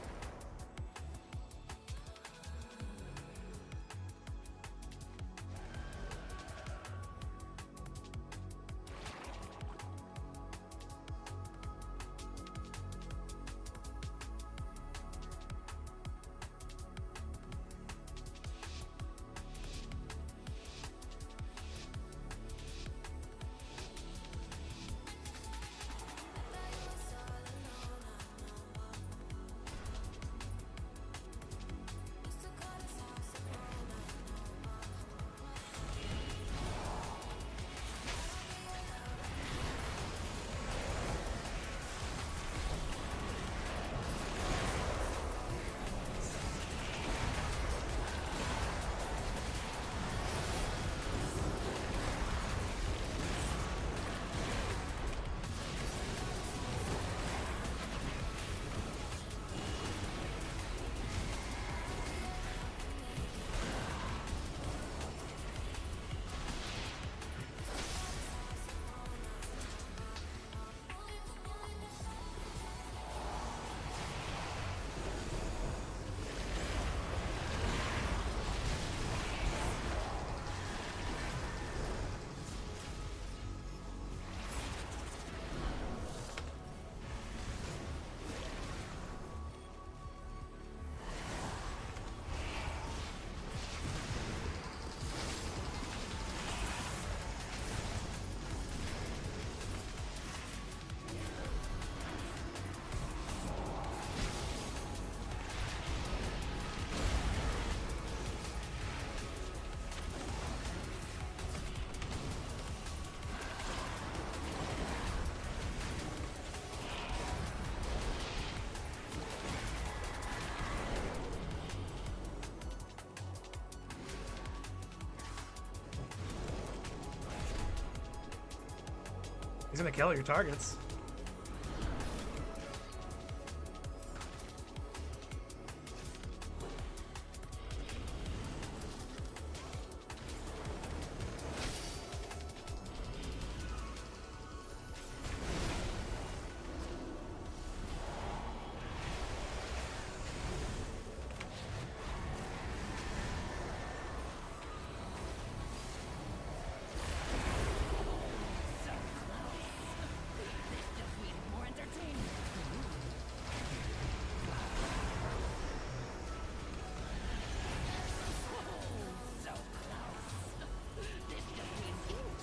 He's gonna kill your targets.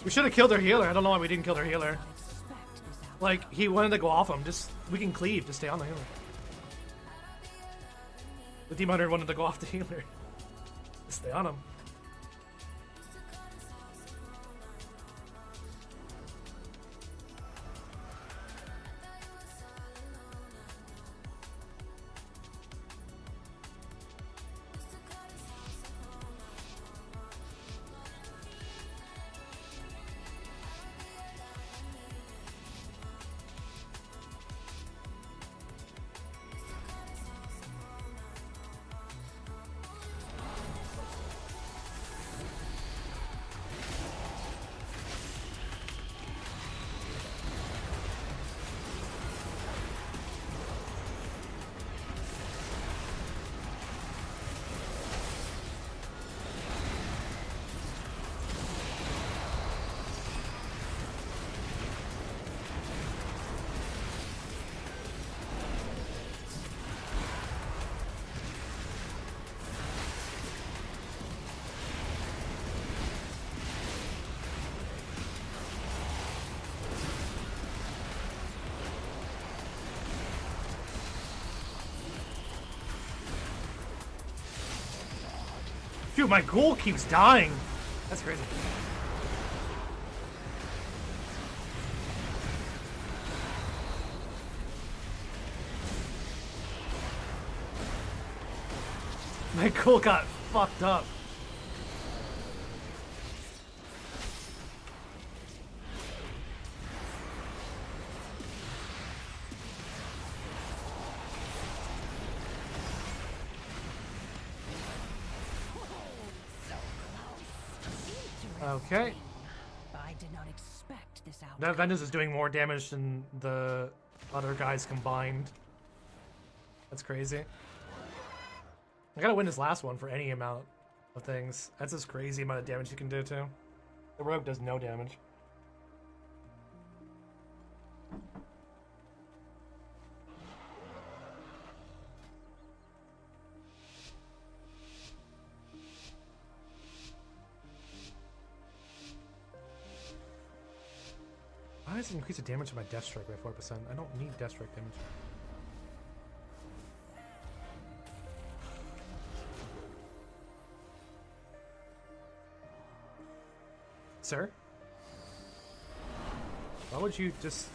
We should have killed their healer. I don't know why we didn't kill their healer. Like, he wanted to go off him. Just, we can cleave to stay on the healer. The Demon Hunter wanted to go off the healer. Just stay on him. Dude, my ghoul keeps dying. That's crazy. My ghoul got fucked up. Okay. I did not expect this outcome. That Vengeance is doing more damage than the other guys combined. That's crazy. I gotta win this last one for any amount of things. That's just crazy amount of damage you can do too. The rogue does no damage. Why does it increase the damage of my Death Strike by 4%? I don't need Death Strike damage. Sir? Why would you just...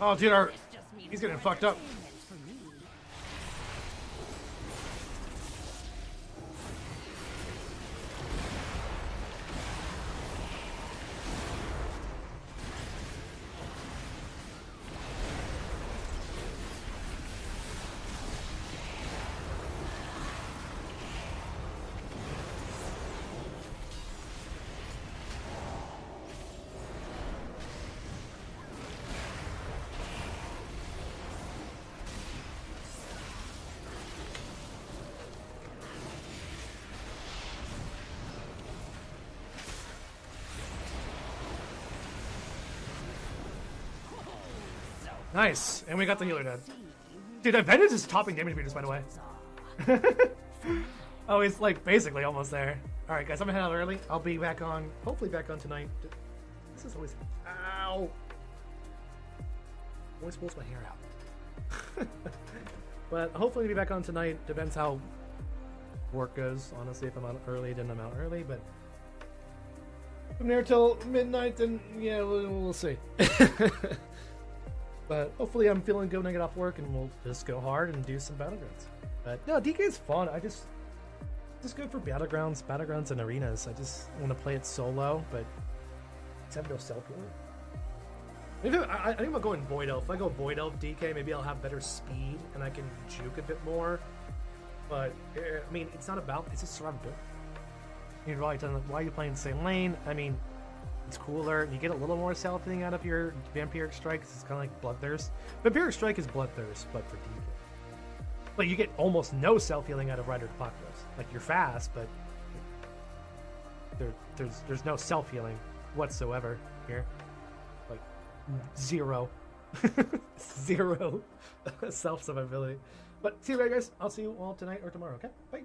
Oh, dude, This just means he's getting more fucked up. entertainment for me. Nice, and we got the healer dead. Dude, that Vengeance is topping damage meters, by the way. Oh, he's like basically almost there. All right, guys, I'm gonna head out early. I'll be back on, hopefully back on tonight. This is always, ow. Always pulls my hair out. But hopefully be back on tonight. Depends how work goes. Honestly, if I'm out early, then I'm out early. But from there till midnight, then yeah, we'll see. But hopefully I'm feeling good when I get off work, and we'll just go hard and do some Battlegrounds. But no, DK is fun. I just good for Battlegrounds and arenas. I just want to play it solo, but just have no self healing. Maybe I think I'm going Void Elf. If I go Void Elf DK, maybe I'll have better speed and I can juke a bit more. But I mean, it's not about, it's just survivability. You're right. Why are you playing the same lane? I mean, it's cooler. You get a little more self healing out of your Vampiric Strike. It's kind of like Bloodthirst. Vampiric Strike is Bloodthirst, but for DK. But you get almost no self healing out of Rider Apocalypse. Like, you're fast, but there's no self healing whatsoever here. Like, zero. Zero self survivability. But see you later, guys. I'll see you all tonight or tomorrow. Okay, bye.